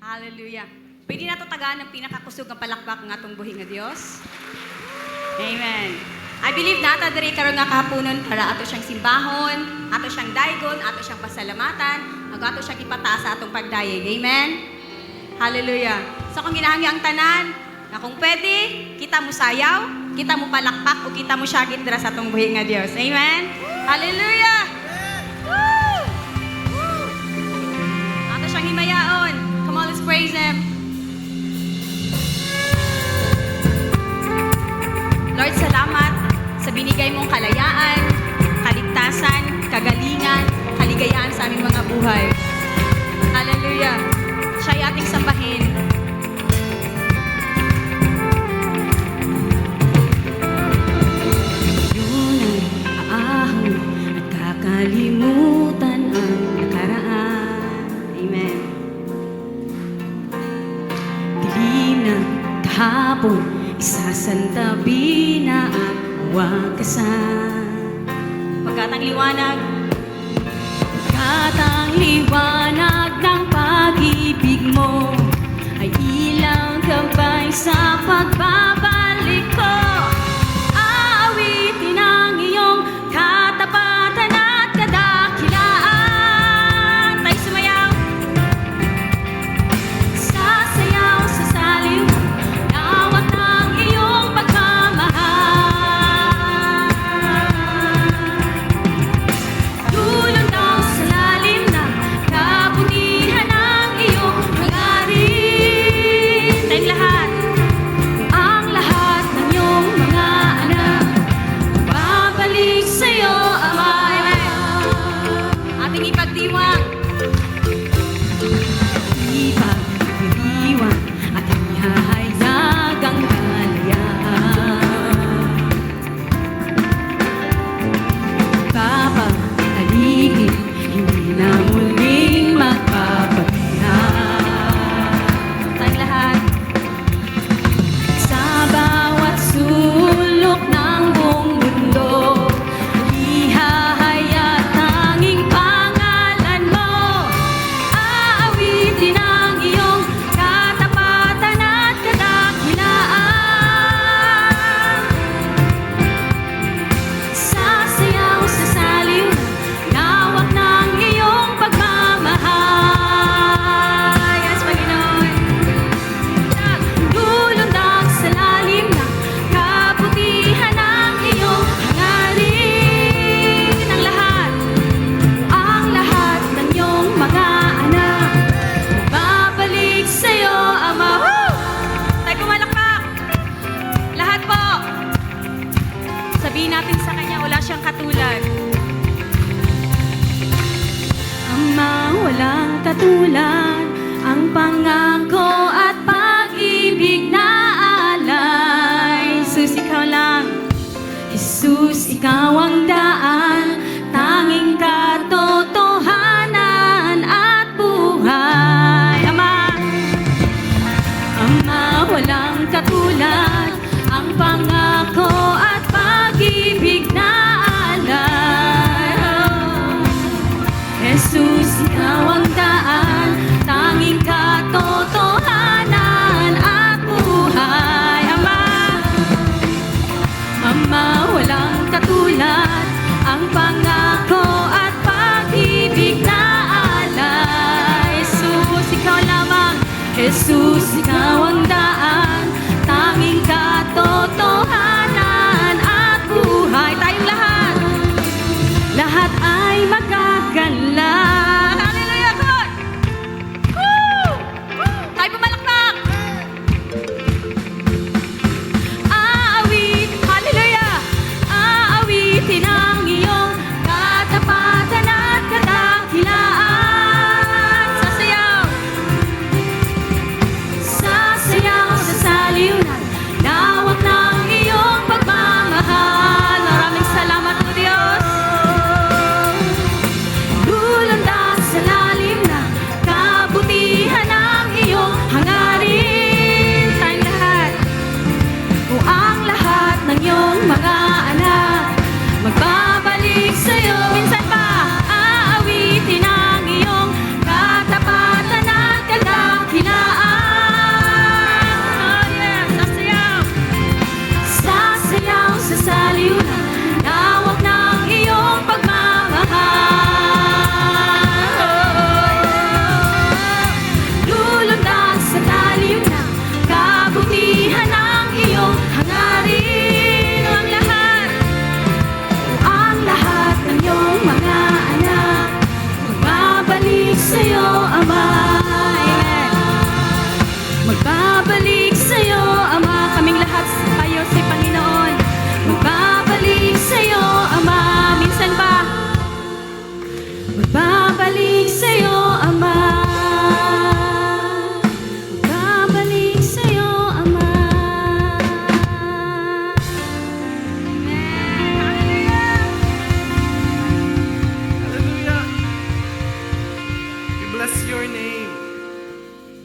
Hallelujah. Pwede na ito tagaan ng pinakakusog ng palakpak ng atong buhi nga Diyos. Amen. I believe na ata diri karon nga kahaponon para ato siyang simbahon, ato siyang daygon, ato siyang pasalamatan, ato siyang ipataas sa atong pagdayeg. Amen. Hallelujah. So kung ginahangi ang tanan, na kung pwede, kita mo sayaw, kita mo palakpak, o kita mo syagit dira sa atong buhi nga Diyos. Amen. Hallelujah. Woo! Woo! Ato siyang himayaon. Come on, let's praise Him. Lord, salamat sa binigay mong kalayaan, kaligtasan, kagalingan, kaligayahan sa aming mga buhay. Hallelujah. Siya'y ating sambahin. Yun ang aahon at kakalimutan ang nakaraan. Amen. Dilim ng kahapon, isasantabi na ang wakasan. Pagkatang liwanag, pagkatang liwanag ng pag-ibig mo ay ilang gabay sa pagbabalik ko. Aawitin ang iyong katapatan at kadakilaan. Tayo sumayaw. Sasayaw sa salim lawak ng iyong pagmamahal. Dulong daw sa lalim ng kabutihan ng iyong hangarin. Tayong lahat. Ang lahat ng iyong mga anak babalik sa'yo, Ama. Ating ipagdiwang. Ipagdiwang at ihahayag ang kalayaan. Papahaligin, hindi na muling magpapabihan. Tayong lahat. Sa bawat sulok ng buong mundo, ihahayag tanging pangalan mo. Aawitin ang iyong katapatan at kadakilaan. Sasayaw sa salim lawak ng iyong pagmamahal. Yes, Panginoon. Dulundag sa lalim ng kabutihan ng iyong hangarin. Ang lahat ng iyong mga anak babalik sa'yo, Ama. Woo! Tayo pumalakpak. Lahat po. Sabihin natin sa Kanya, wala siyang katulad. Ama, walang katulad ang pangako at pag-ibig na alay. Jesus, ikaw lang. Jesus, ikaw ang daan, tanging katotohanan at buhay. Ama, walang katulad ang pangako at pag-ibig na alay. Jesus, ikaw ang daan, tanging katotohanan at buhay. Ama, walang katulad ang pangako at pag-ibig na alay. Jesus, ikaw lamang. Jesus, ikaw ang daan, tanging katotohanan at buhay. Tayong lahat. Lahat ay magagalak. Hallelujah, God! Woo! Tayo pumalakpak! Hallelujah! Aawitin ang iyong katapatan at kadakilaan. Sasayaw! Sasayaw sa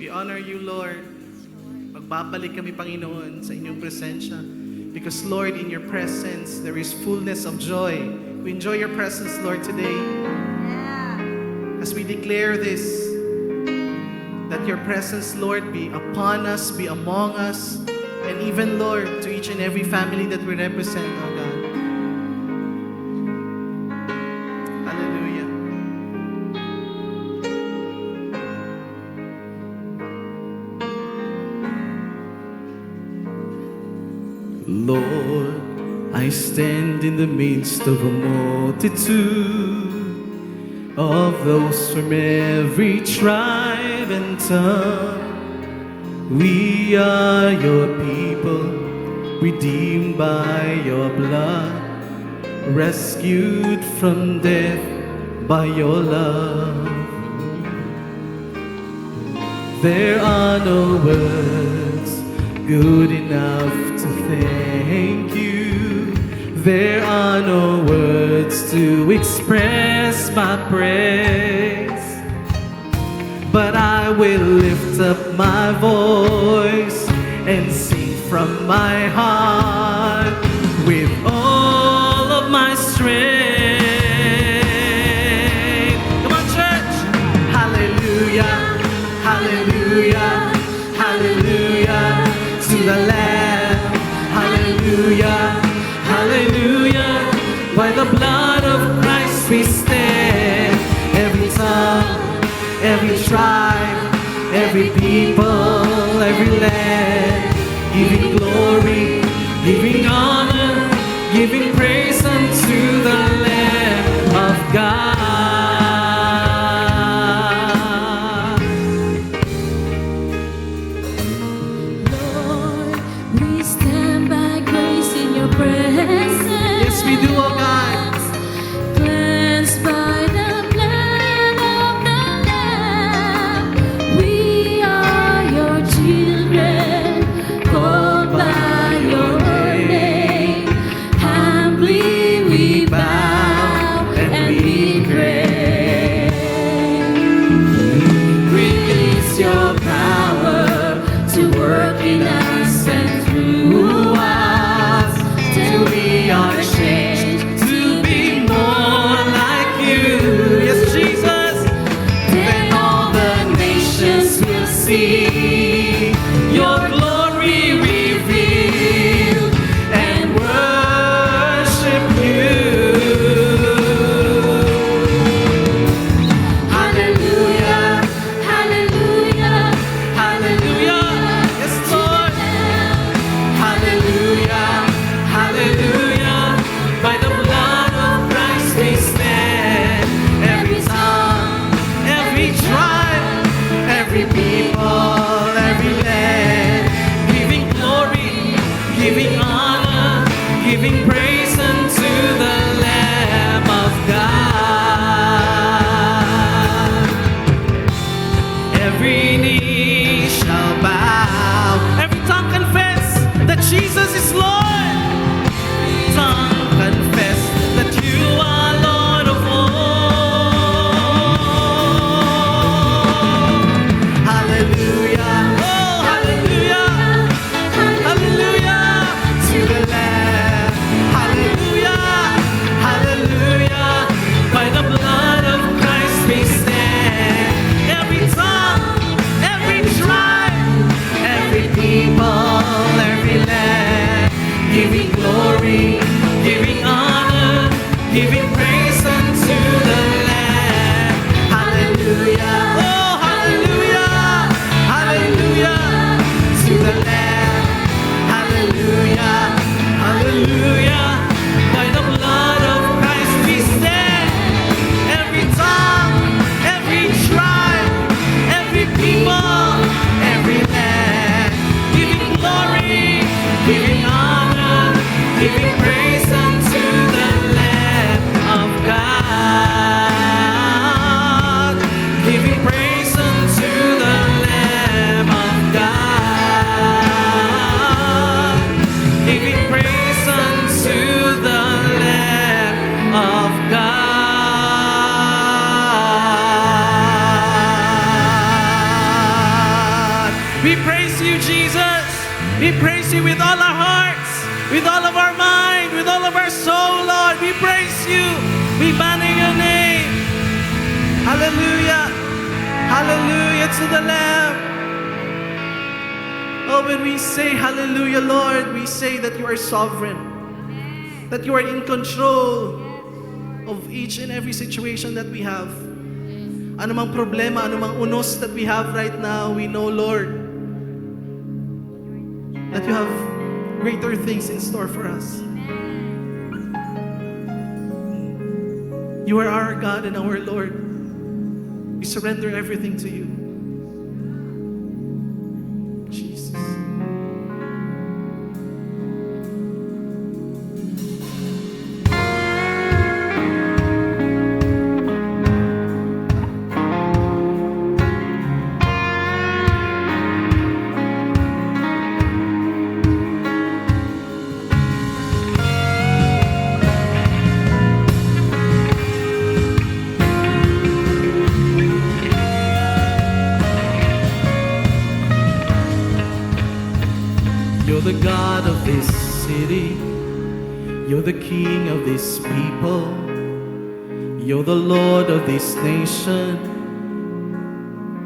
We honor you, Lord. Magbabalik kami, Panginoon, sa inyong presensya. Because, Lord, in your presence, there is fullness of joy. We enjoy your presence, Lord, today. As we declare this, that your presence, Lord, be upon us, be among us, and even, Lord, to each and every family that we represent, oh God. Hallelujah. Lord, I stand in the midst of a multitude of those from every tribe and tongue. We are your people, redeemed by your blood, rescued from death by your love. There are no words good enough to thank you. There are no words to express my praise. But I will lift up my voice and sing from my heart with all of my strength. Come on, church! Hallelujah, hallelujah, hallelujah to the Lamb. Hallelujah, hallelujah. By the blood of Christ we stand. Every tongue, every tribe, every people, every land, giving glory, giving honor, giving praise unto the Lamb of God. Lord, we stand by grace in your presence. Yes, we do, oh God. Cleansed by the blood of the Lamb, we are your children, called by your name. Humbly we bow and we pray. Release your power to work in us and through us, till we are changed to be more like you. Yes, Jesus. Then all the nations will see your glory revealed and worship you. Hallelujah, hallelujah, Hallelujah. Yes, Lord. Hallelujah, hallelujah. By the blood of Christ we stand. Every tongue, every tribe, every people, every land, giving glory. We praise you, Jesus. We praise you with all our hearts, with all of our mind, with all of our soul, Lord. We praise you. We banner your name. Hallelujah. Hallelujah to the Lamb. Oh, when we say hallelujah, Lord, we say that you are sovereign, that you are in control of each and every situation that we have. Anumang problema, anumang unos that we have right now, we know, Lord, that you have greater things in store for us. You are our God and our Lord. We surrender everything to you. Jesus. You're the God of this city. You're the King of this people. You're the Lord of this nation.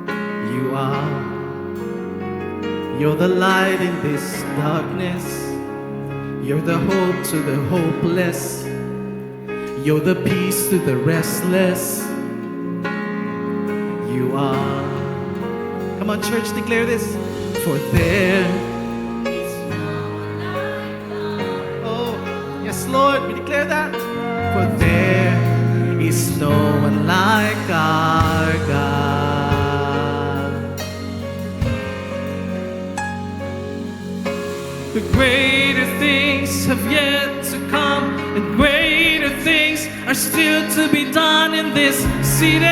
You are. You're the light in this darkness. You're the hope to the hopeless. You're the peace to the restless. You are. Come on, church, declare this. For there. Yes, Lord, we declare that. For there is no one like our God. The greater things have yet to come, and greater things are still to be done in this city.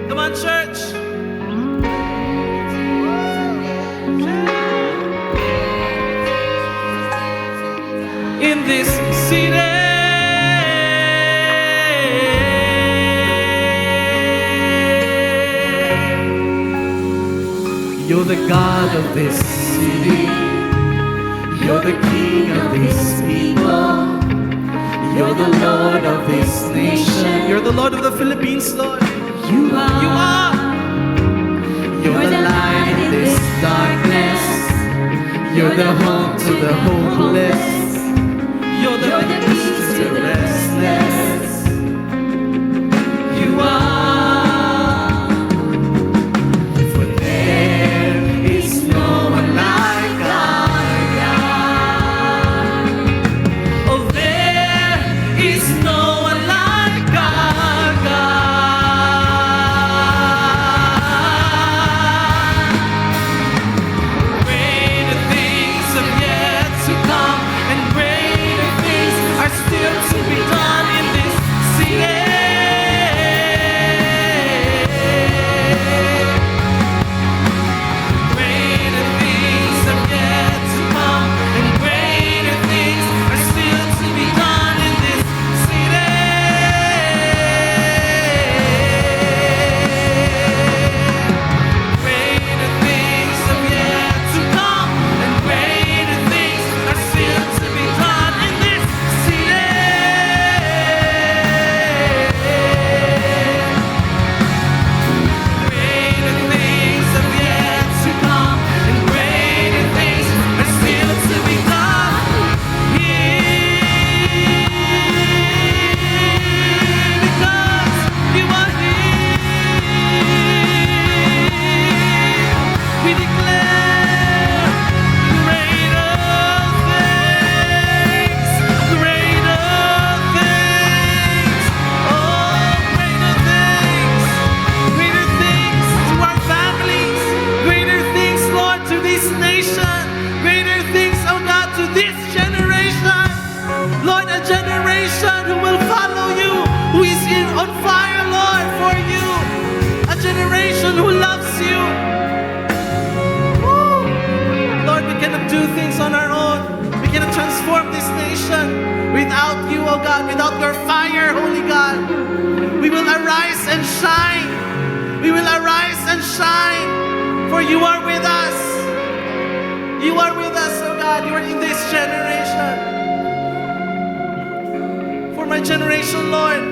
Come on, church. In this city, you're the God of this city. You're the King of these people. You're the Lord of this nation. You're the Lord of the Philippines, Lord. You are. You are. You're the light in this darkness. You're the hope to the hopeless. You're the peace to the restless. You are. For there is no one like our God. Oh, there is no one like our God. Greater things have yet to come, and greater things are still to be shine, for you are with us. You are with us, oh God. You are in this generation. For my generation, Lord,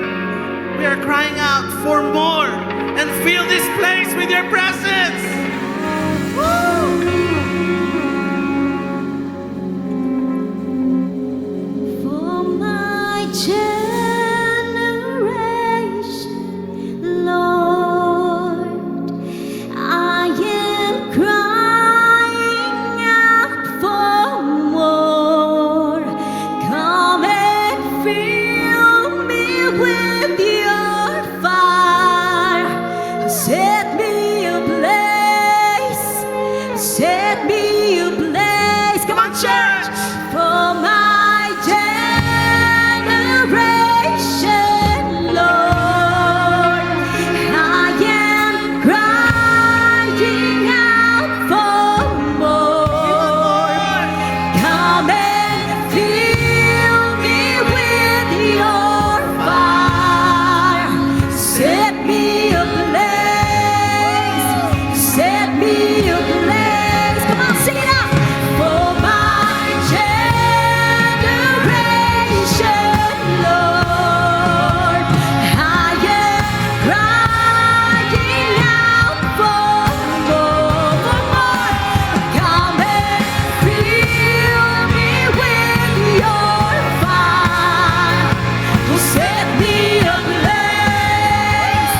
we are crying out for more and fill this place with your presence. For my generation, Lord, I am crying out for more. Come and fill me with your fire. Set me ablaze. Set me ablaze. Come on, church. For my generation, Lord, I am crying out for more. Come and fill me with your fire. Set me ablaze. Set me ablaze. Come on, sing it out. For my generation, Lord, I am crying out for more. Come and fill me with your fire. Set me ablaze.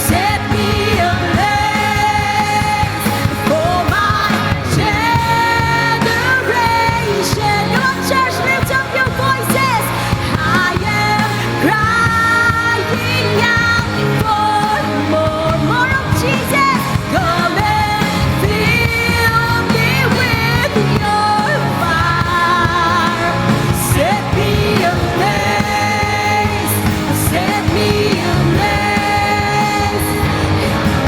Set me ablaze. For my generation. Come on, church, lift up your voices. I am crying out for more of Jesus. Come and fill me with your fire. Set me ablaze. Set me ablaze.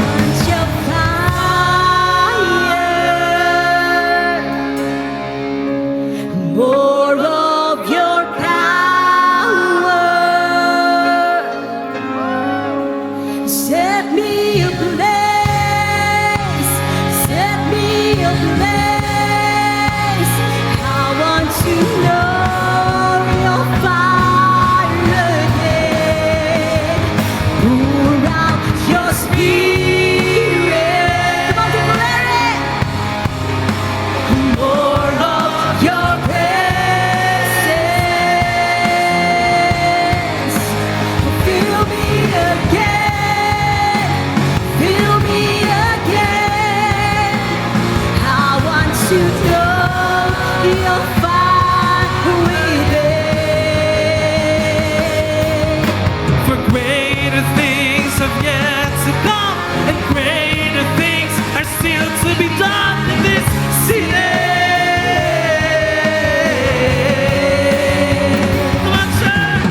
Want your fire. More of your power. Set me ablaze. Set me ablaze. I want to know your fire again. Pour out your spirit. Come on, declare it. More of your presence. Fill me again. Fill me again. I want to know your fire within. For greater things have yet to come, and greater things are still to be done in this city. Come on, church.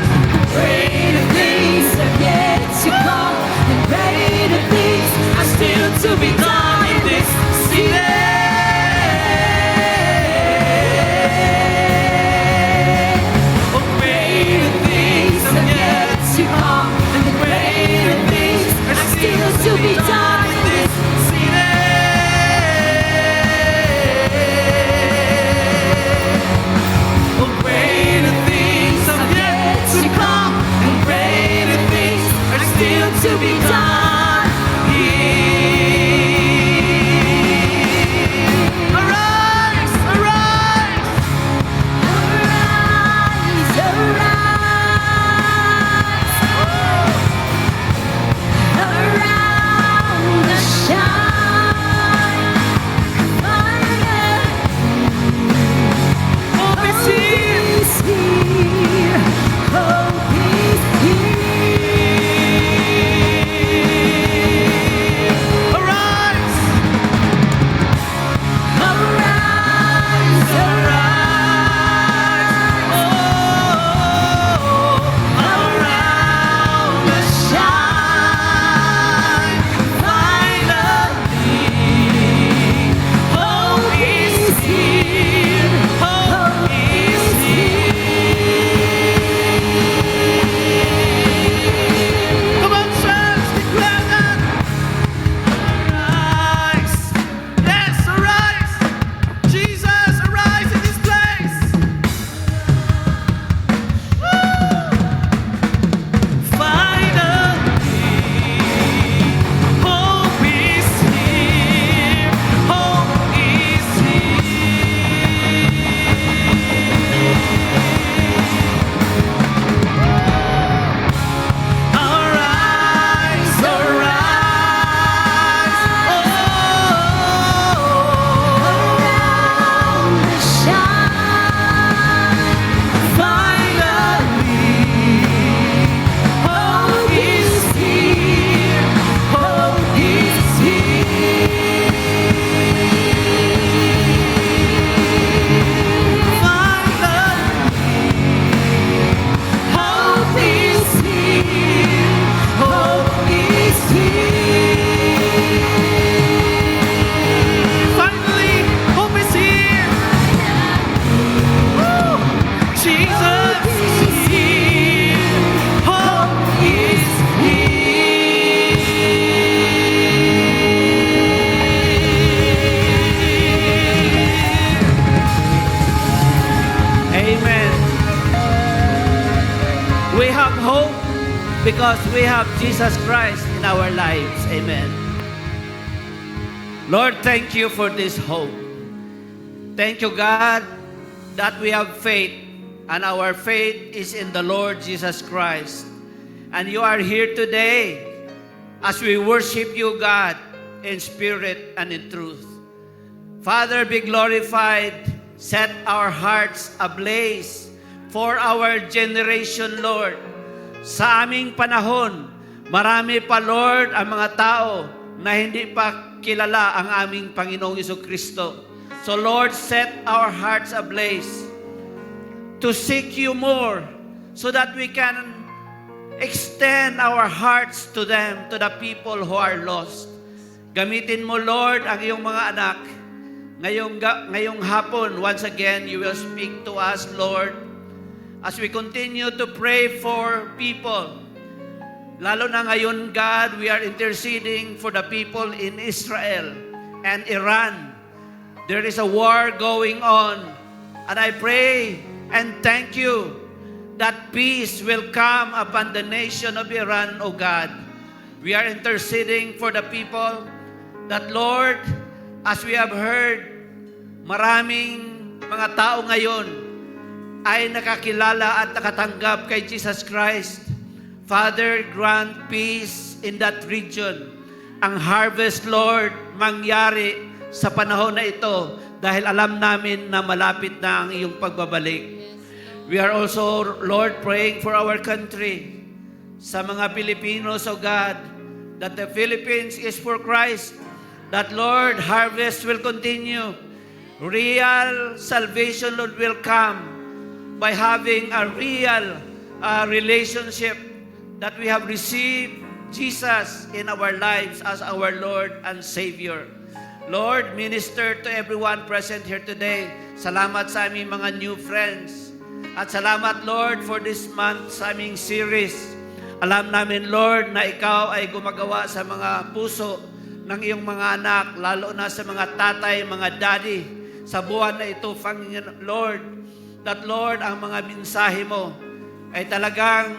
Greater things have yet to come, and greater things are still to be done in this city. because we have Jesus Christ in our lives. Amen. Lord, thank you for this hope. Thank you, God, that we have faith, and our faith is in the Lord Jesus Christ. And you are here today as we worship you, God, in spirit and in truth. Father, be glorified. Set our hearts ablaze for our generation, Lord. Sa aming panahon, marami pa, Lord, ang mga tao na hindi pa kilala ang aming Panginoong Jesucristo. So, Lord, set our hearts ablaze to seek you more so that we can extend our hearts to them, to the people who are lost. Gamitin mo, Lord, ang iyong mga anak. Ngayong hapon, once again, you will speak to us, Lord, as we continue to pray for people. Lalo na ngayon, God, we are interceding for the people in Israel and Iran. There is a war going on, and I pray and thank you that peace will come upon the nation of Iran, O God. We are interceding for the people that, Lord, as we have heard, maraming mga tao ngayon ay nakakilala at nakatanggap kay Jesus Christ. Father, grant peace in that region. Ang harvest, Lord, mangyari sa panahon na ito dahil alam namin na malapit na ang iyong pagbabalik. We are also, Lord, praying for our country, sa mga Pilipinos, O God, that the Philippines is for Christ, that, Lord, harvest will continue. Real salvation, Lord, will come by having a real relationship that we have received Jesus in our lives as our Lord and Savior. Lord, minister to everyone present here today. Salamat sa aming mga new friends. At salamat, Lord, for this month sa aming series. Alam namin, Lord, na ikaw ay gumagawa sa mga puso ng iyong mga anak, lalo na sa mga tatay, mga daddy, sa buwan na ito, Lord, that, Lord, ang mga mensahe mo ay talagang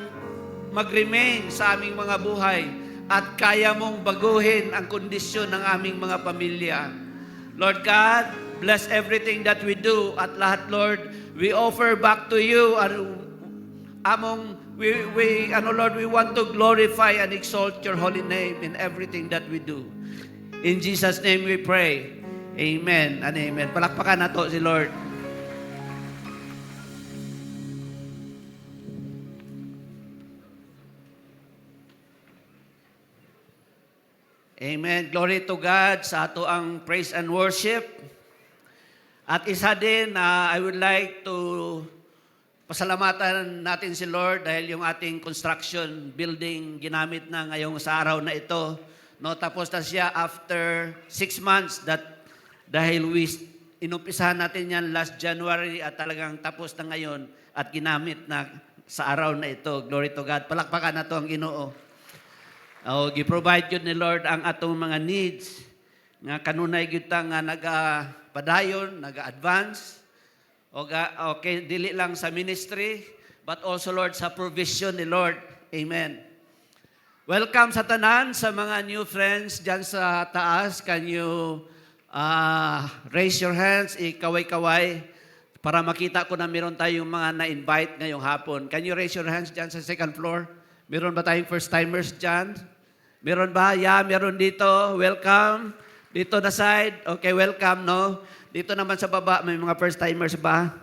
mag-remain sa aming mga buhay at kaya mong baguhin ang kondisyon ng aming mga pamilya. Lord God, bless everything that we do at lahat, Lord, we offer back to you Lord, we want to glorify and exalt your holy name in everything that we do. In Jesus' name we pray. Amen and amen. Palakpakan na to si Lord. Amen. Glory to God sa ato ang praise and worship. At isa din I would like to pasalamatan natin si Lord dahil yung ating construction building ginamit na ngayong sa araw na ito. No, tapos na siya after 6 months dahil inumpisahan natin yan last January at talagang tapos na ngayon at ginamit na sa araw na ito. Glory to God. Palakpakan na to ang Ginoo. Gi-provide yun ni Lord ang atong mga needs. Nga kanunay gyud ta nga nagapadayon, naga-advance. Okay, dili lang sa ministry, but also, Lord, sa provision ni Lord. Amen. Welcome sa tanan, sa mga new friends dyan sa taas. Can you raise your hands, ikaway-kaway, para makita ko na meron tayong mga na-invite ngayong hapon. Can you raise your hands dyan sa second floor? Meron ba tayong first-timers dyan? Meron ba? Yeah, meron dito. Welcome. Dito na side. Okay, welcome, no? Dito naman sa baba, may mga first-timers ba?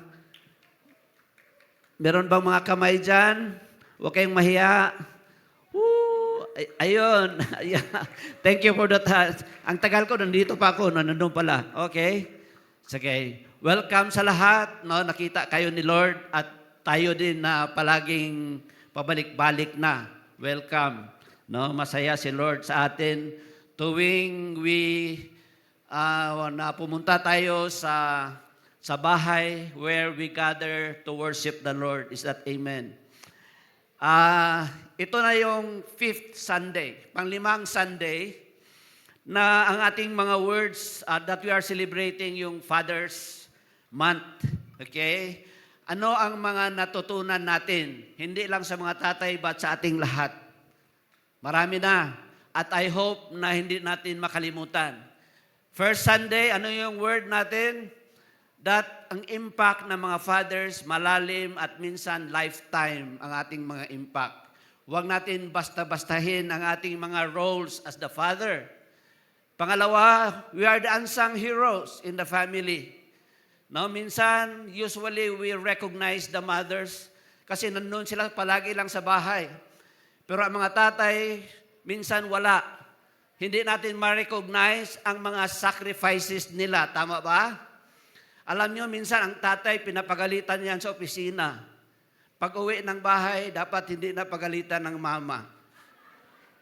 Meron bang mga kamay dyan? Huwag kayong mahiya. Woo! Ayun. Thank you for that. Ang tagal ko, nandito pa ako. Nandun pala. Okay? Sige. Welcome sa lahat. No? Nakita kayo ni Lord at tayo din na palaging pabalik-balik na. Welcome. No? Masaya si Lord sa atin. Tuwing na pumunta tayo sa bahay where we gather to worship the Lord. Is that amen? Ito na yung 5th Sunday, pang-5 Sunday, na ang ating mga words that we are celebrating yung Father's Month. Okay? Ano ang mga natutunan natin? Hindi lang sa mga tatay, but sa ating lahat. Marami na. At I hope na hindi natin makalimutan. First Sunday, ano yung word natin? That ang impact ng mga fathers, malalim at minsan lifetime ang ating mga impact. Huwag natin basta-bastahin ang ating mga roles as the father. Pangalawa, we are the unsung heroes in the family. No, minsan, usually we recognize the mothers kasi nandun sila palagi lang sa bahay. Pero ang mga tatay, minsan wala. Hindi natin ma-recognize ang mga sacrifices nila. Tama ba? Alam nyo, minsan ang tatay, pinapagalitan yan sa opisina. Pag uwi ng bahay, dapat hindi na pagalitan ng mama.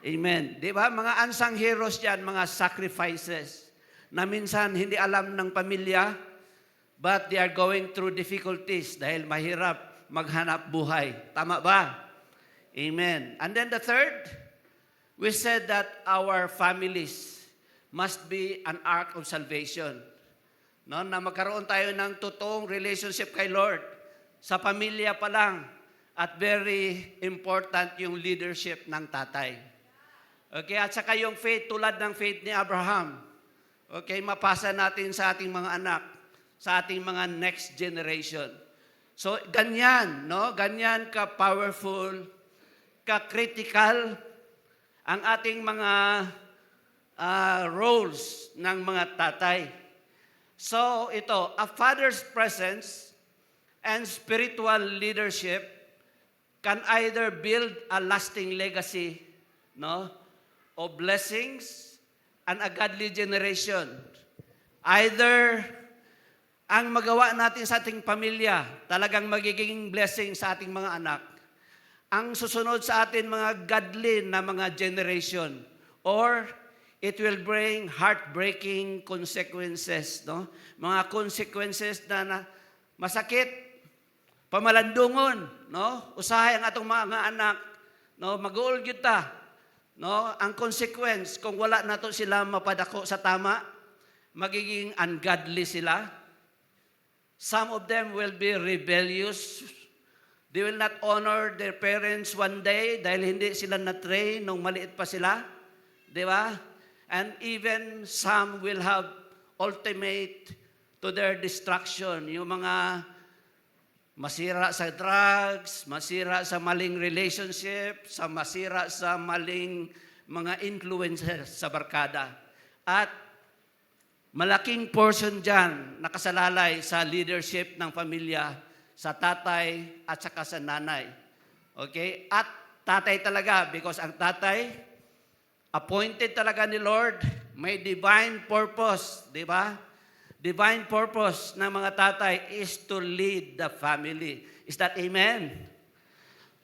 Amen. Di ba? Mga unsung heroes yan, mga sacrifices na minsan hindi alam ng pamilya, but they are going through difficulties dahil mahirap maghanap buhay. Tama ba? Amen. And then the third, we said that our families must be an ark of salvation. No, na magkaroon tayo ng totoong relationship kay Lord. Sa pamilya pa lang. At very important yung leadership ng tatay. Okay, at saka yung faith, tulad ng faith ni Abraham. Okay, mapasa natin sa ating mga anak, sa ating mga next generation. So, ganyan, no? Ganyan ka-powerful, ka-critical ang ating mga roles ng mga tatay. So, ito, a father's presence and spiritual leadership can either build a lasting legacy, no, of blessings and a godly generation. Either ang magawa natin sa ating pamilya, talagang magiging blessing sa ating mga anak. Ang susunod sa atin mga godly na mga generation. Or it will bring heartbreaking consequences, no? Mga consequences na masakit, pamalandungon, no? Usahay ang atong mga anak, no? Mag-uol gyud ta, no? Ang consequence kung wala nato sila mapadako sa tama, magiging ungodly sila. Some of them will be rebellious. They will not honor their parents one day dahil hindi sila na-train nung maliit pa sila. Di ba? And even some will have ultimate to their destruction. Yung mga masira sa drugs, masira sa maling relationship, masira sa maling mga influencers sa barkada. At malaking portion dyan nakasalalay sa leadership ng pamilya, sa tatay at saka sa nanay. Okay? At tatay talaga, because ang tatay, appointed talaga ni Lord, may divine purpose, di ba? Divine purpose ng mga tatay is to lead the family. Is that amen?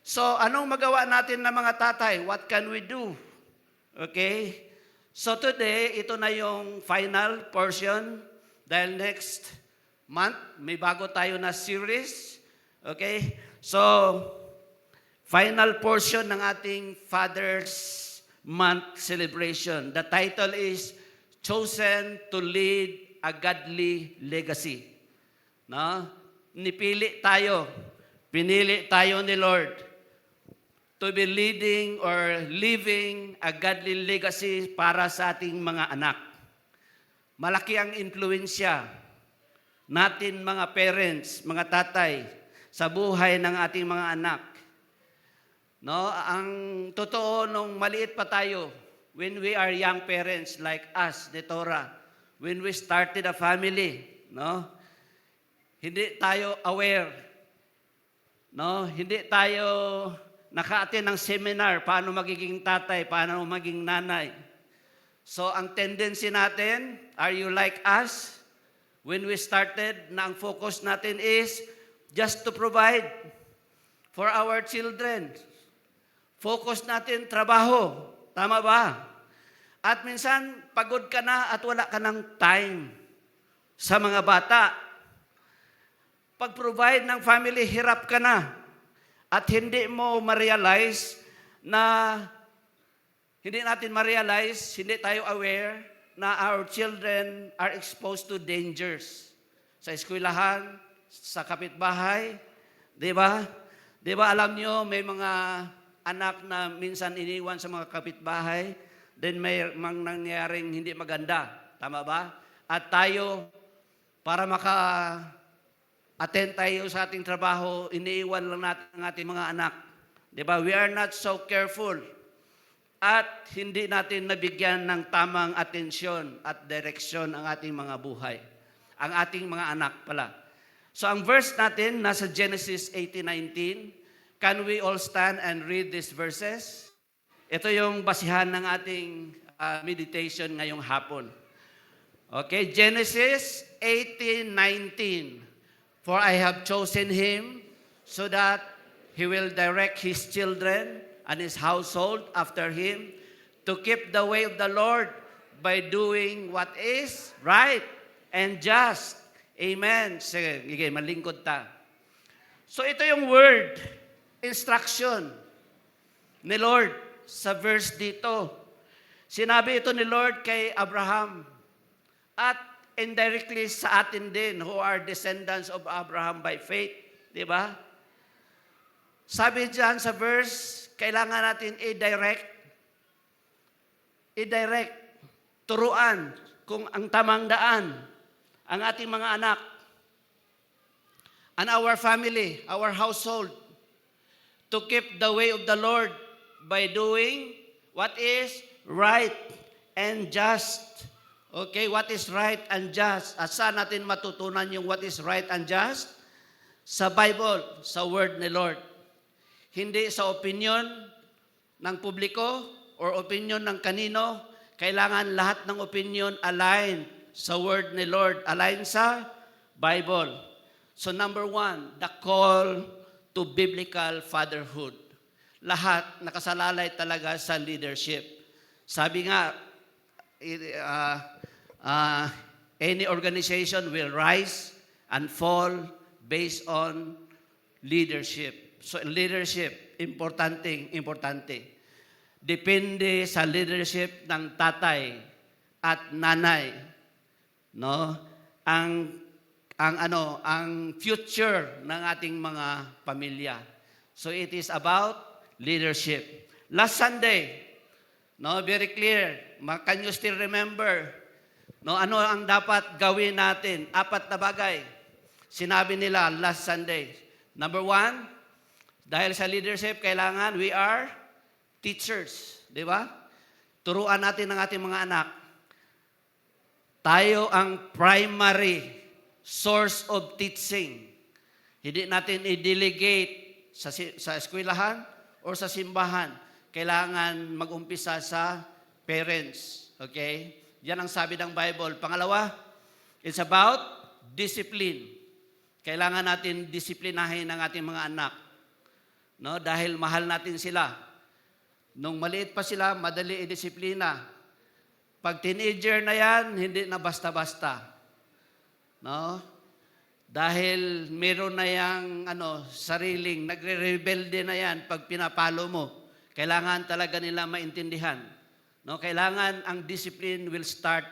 So, anong magawa natin ng mga tatay? What can we do? Okay? So today, ito na yung final portion dahil next month, may bago tayo na series. Okay? So, final portion ng ating Father's Month celebration. The title is Chosen to Lead a Godly Legacy. No? Pinili tayo ni Lord to be leading or living a godly legacy para sa ating mga anak. Malaki ang impluensya natin mga parents, mga tatay, sa buhay ng ating mga anak. No, ang totoo nung maliit pa tayo, when we are young parents like us, Netora, when we started a family, no? Hindi tayo aware. No, hindi tayo naka-attend ng seminar paano magiging tatay, paano maging nanay. So ang tendency natin, are you like us? When we started, na ang focus natin is just to provide for our children. Focus natin, trabaho. Tama ba? At minsan, pagod ka na at wala ka ng time sa mga bata. Pag-provide ng family, hirap ka na. At hindi mo ma-realize na, hindi tayo aware na our children are exposed to dangers. Sa eskwelahan, sa kapitbahay, di ba? Di ba alam nyo, may mga anak na minsan iniwan sa mga kapitbahay, then may nangyaring hindi maganda. Tama ba? At tayo, para attend tayo sa ating trabaho, iniiwan lang natin ang ating mga anak. Diba? We are not so careful. At hindi natin nabigyan ng tamang atensyon at direksyon ang ating mga buhay. Ang ating mga anak pala. So ang verse natin, nasa Genesis 18:19. Can we all stand and read these verses? Ito yung basihan ng ating meditation ngayong hapon. Okay, Genesis 18:19. For I have chosen him so that he will direct his children and his household after him to keep the way of the Lord by doing what is right and just. Amen. Sige, malingkod ta. So ito yung word, instruction ni Lord sa verse dito. Sinabi ito ni Lord kay Abraham at indirectly sa atin din who are descendants of Abraham by faith. Di ba? Sabi dyan sa verse, kailangan natin i-direct, turuan kung ang tamang daan ang ating mga anak and our family, our household, to keep the way of the Lord by doing what is right and just. Okay, what is right and just? At saan natin matutunan yung what is right and just? Sa Bible, sa Word ni Lord. Hindi sa opinion ng publiko or opinion ng kanino. Kailangan lahat ng opinion align sa Word ni Lord, align sa Bible. So number 1, the call to biblical fatherhood. Lahat nakasalalay talaga sa leadership. Sabi nga, any organization will rise and fall based on leadership. So leadership, importante. Depende sa leadership ng tatay at nanay, no? Ang future ng ating mga pamilya. So it is about leadership. Last Sunday, no, very clear. Can you still remember? No, ano ang dapat gawin natin? 4 na bagay. Sinabi nila last Sunday. Number 1, dahil sa leadership, kailangan we are teachers. Di ba? Turuan natin ang ating mga anak. Tayo ang primary source of teaching. Hindi natin i-delegate sa eskwelahan o sa simbahan. Kailangan mag-umpisa sa parents. Okay? Yan ang sabi ng Bible. Pangalawa, it's about discipline. Kailangan natin disiplinahin ang ating mga anak. No, dahil mahal natin sila. Nung maliit pa sila, madali i-disiplina. Pag teenager na yan, hindi na basta-basta. No? Dahil meron na yang sariling, nagre-rebelde na yan pag pinapalo mo. Kailangan talaga nila maintindihan. No? Kailangan ang discipline will start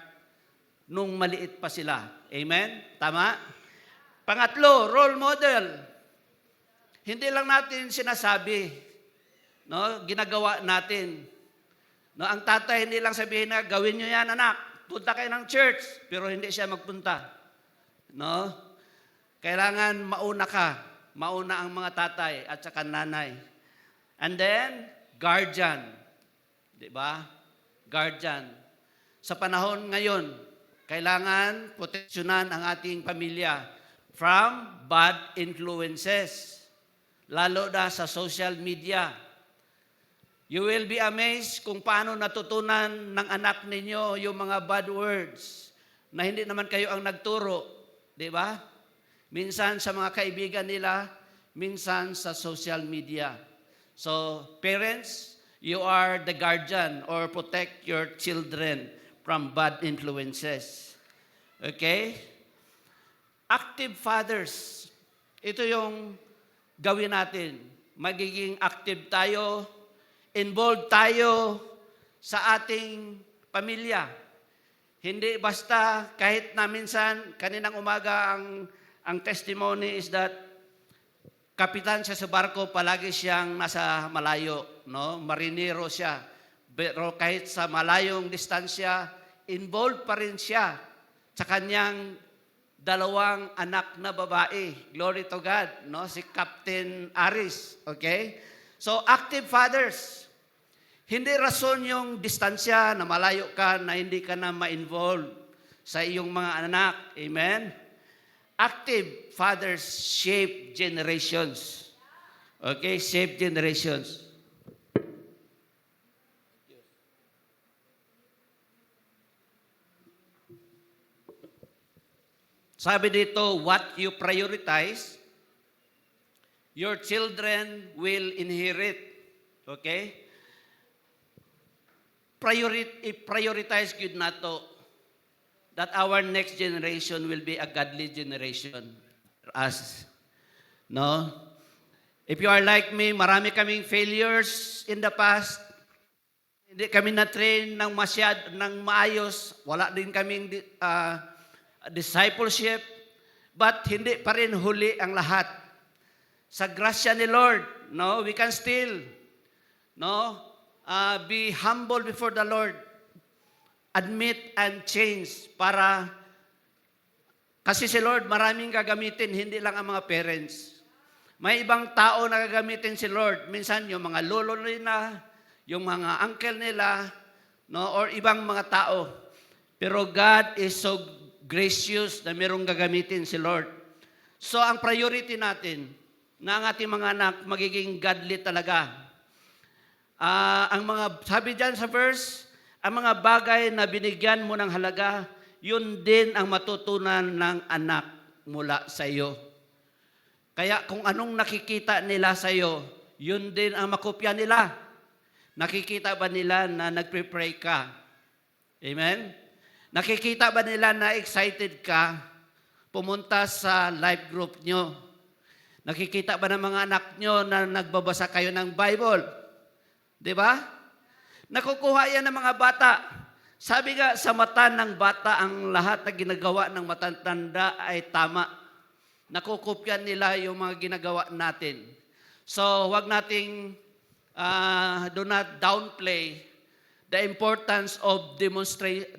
nung maliit pa sila. Amen? Tama? Pangatlo, role model. Hindi lang natin sinasabi, no? Ginagawa natin. No, ang tatay hindi lang sabihin na gawin niyo 'yan, anak. Punta kayo ng church, pero hindi siya magpunta. No? Kailangan mauna ka. Mauna ang mga tatay at saka nanay. And then guardian. 'Di ba? Guardian. Sa panahon ngayon, kailangan proteksyonan ang ating pamilya from bad influences. Lalo na sa social media. You will be amazed kung paano natutunan ng anak ninyo yung mga bad words na hindi naman kayo ang nagturo. Di ba? Minsan sa mga kaibigan nila, minsan sa social media. So, parents, you are the guardian or protect your children from bad influences. Okay? Active fathers. Ito yung gawin natin. Magiging active tayo, involved tayo sa ating pamilya. Hindi basta kahit na minsan, kaninang umaga ang testimony is that kapitan siya sa barko, palagi siyang nasa malayo. no? Marinero siya. Pero kahit sa malayong distansya, involved pa rin siya sa kanyang dalawang anak na babae. Glory to God, no? Si Captain Aris, okay? So, active fathers. Hindi rason yung distansya na malayo ka na hindi ka na ma-involve sa iyong mga anak. Amen? Active fathers shape generations. Okay? Shape generations. Sabi dito, what you prioritize, your children will inherit. Okay? Prioritize good nato that our next generation will be a godly generation. Us. No? If you are like me, marami kaming failures in the past. Hindi kami na-train ng maayos. Wala din kaming discipleship. But hindi pa rin huli ang lahat. Sa grasya ni Lord, no, we can still, no, be humble before the Lord. Admit and change para kasi si Lord maraming gagamitin, hindi lang ang mga parents. May ibang tao na gagamitin si Lord. Minsan yung mga lolo nila, yung mga uncle nila, no, or ibang mga tao. Pero God is so gracious na merong gagamitin si Lord. So ang priority natin na ang ating mga anak magiging godly talaga. Ang mga, sabi dyan sa verse, ang mga bagay na binigyan mo ng halaga, yun din ang matutunan ng anak mula sa iyo. Kaya kung anong nakikita nila sa iyo, yun din ang makopya nila. Nakikita ba nila na nagpe-pray ka? Amen? Nakikita ba nila na excited ka pumunta sa life group nyo? Nakikita ba ng mga anak nyo na nagbabasa kayo ng Bible? Di ba? Nakukuha yan ng mga bata. Sabi nga, sa mata ng bata, ang lahat na ginagawa ng matatanda ay tama. Nakukupyan nila yung mga ginagawa natin. So, wag nating do not downplay the importance of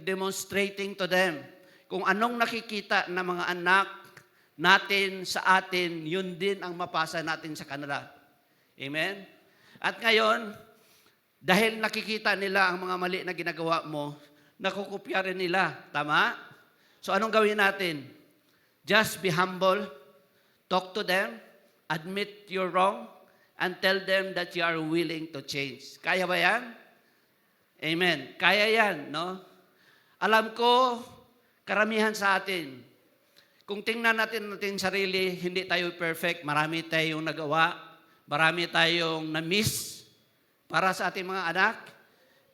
demonstrating to them. Kung anong nakikita ng mga anak natin sa atin, yun din ang mapasa natin sa kanila. Amen? At ngayon, dahil nakikita nila ang mga mali na ginagawa mo, nakukupya rin nila. Tama? So anong gawin natin? Just be humble, talk to them, admit you're wrong, and tell them that you are willing to change. Kaya ba yan? Amen. Kaya yan, no? Alam ko, karamihan sa atin, kung tingnan natin sarili, hindi tayo perfect, marami tayong nagawa, marami tayong na-miss para sa ating mga anak.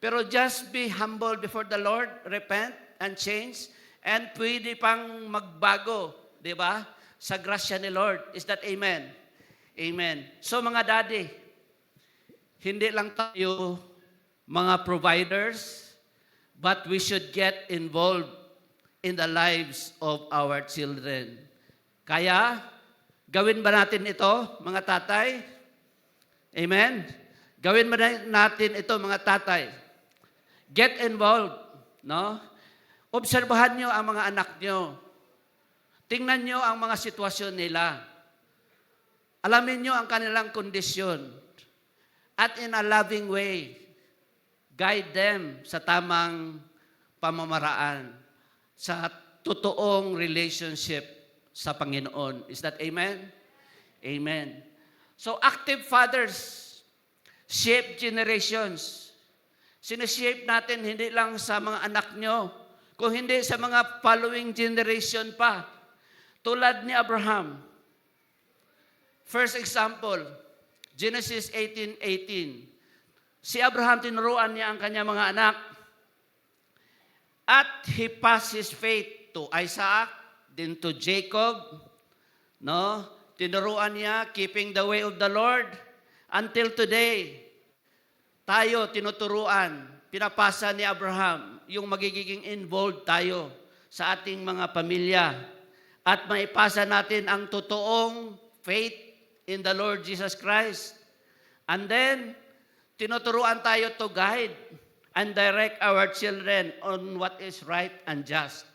Pero just be humble before the Lord, repent and change, and pwede pang magbago, di ba? Sa grasya ni Lord. Is that amen? Amen. So mga daddy, hindi lang tayo mga providers, but we should get involved in the lives of our children. Kaya, gawin ba natin ito, mga tatay? Amen? Gawin ba natin ito, mga tatay? Get involved, no? Obserbahan nyo ang mga anak nyo. Tingnan nyo ang mga sitwasyon nila. Alamin nyo ang kanilang kondisyon. At in a loving way, guide them sa tamang pamamaraan, sa totoong relationship sa Panginoon. Is that amen? Amen. So active fathers shape generations. Sineshape natin hindi lang sa mga anak nyo, kung hindi sa mga following generation pa. Tulad ni Abraham. First example, Genesis 18:18. Si Abraham, tinuruan niya ang kanyang mga anak. At he passed his faith to Isaac, then to Jacob. No? Tinuruan niya, keeping the way of the Lord. Until today, tayo tinuturuan, pinapasa ni Abraham, yung magiging involved tayo sa ating mga pamilya. At maipasa natin ang totoong faith in the Lord Jesus Christ. And then, tinuturuan tayo to guide and direct our children on what is right and just.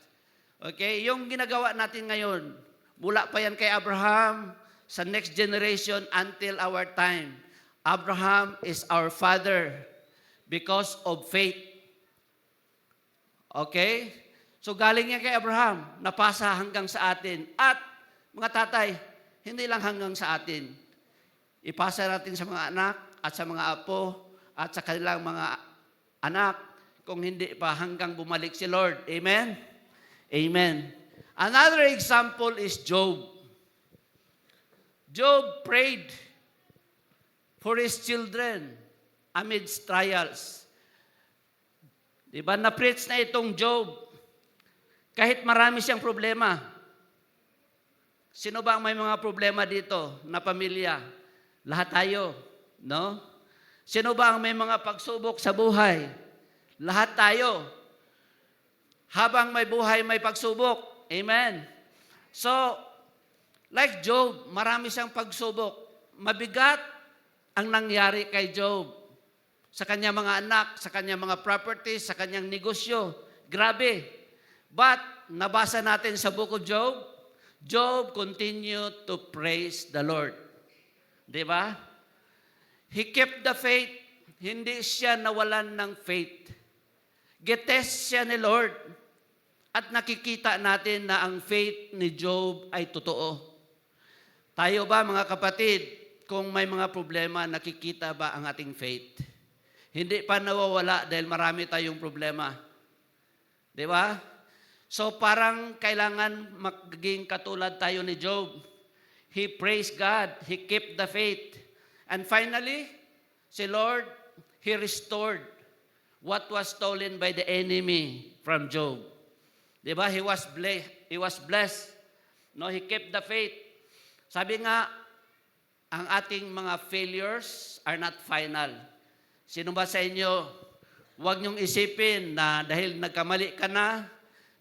Okay? Yung ginagawa natin ngayon, mula pa yan kay Abraham, sa next generation until our time. Abraham is our father because of faith. Okay? So galing yan kay Abraham, napasa hanggang sa atin. At mga tatay, hindi lang hanggang sa atin. Ipasa natin sa mga anak at sa mga apo at sa kanilang mga anak kung hindi pa hanggang bumalik si Lord. Amen? Amen. Another example is Job. Job prayed for his children amidst trials. Diba? Na-preach na itong Job. Kahit marami siyang problema. Sino ba ang may mga problema dito na pamilya? Lahat tayo. No? Sino ba ang may mga pagsubok sa buhay? Lahat tayo. Habang may buhay, may pagsubok. Amen. So, like Job, marami siyang pagsubok. Mabigat ang nangyari kay Job. Sa kanyang mga anak, sa kanyang mga properties, sa kanyang negosyo. Grabe. But, nabasa natin sa book of Job, Job continued to praise the Lord. Diba? He kept the faith. Hindi siya nawalan ng faith. Getest siya ni Lord. At nakikita natin na ang faith ni Job ay totoo. Tayo ba mga kapatid, kung may mga problema, nakikita ba ang ating faith? Hindi pa nawawala dahil marami tayong problema. Di ba? So parang kailangan magiging katulad tayo ni Job. He praised God. He kept the faith. And finally, si Lord, He restored what was stolen by the enemy from Job. Di ba? He was blessed. No, he kept the faith. Sabi nga, ang ating mga failures are not final. Sino ba sa inyo, huwag niyong isipin na dahil nagkamali ka na,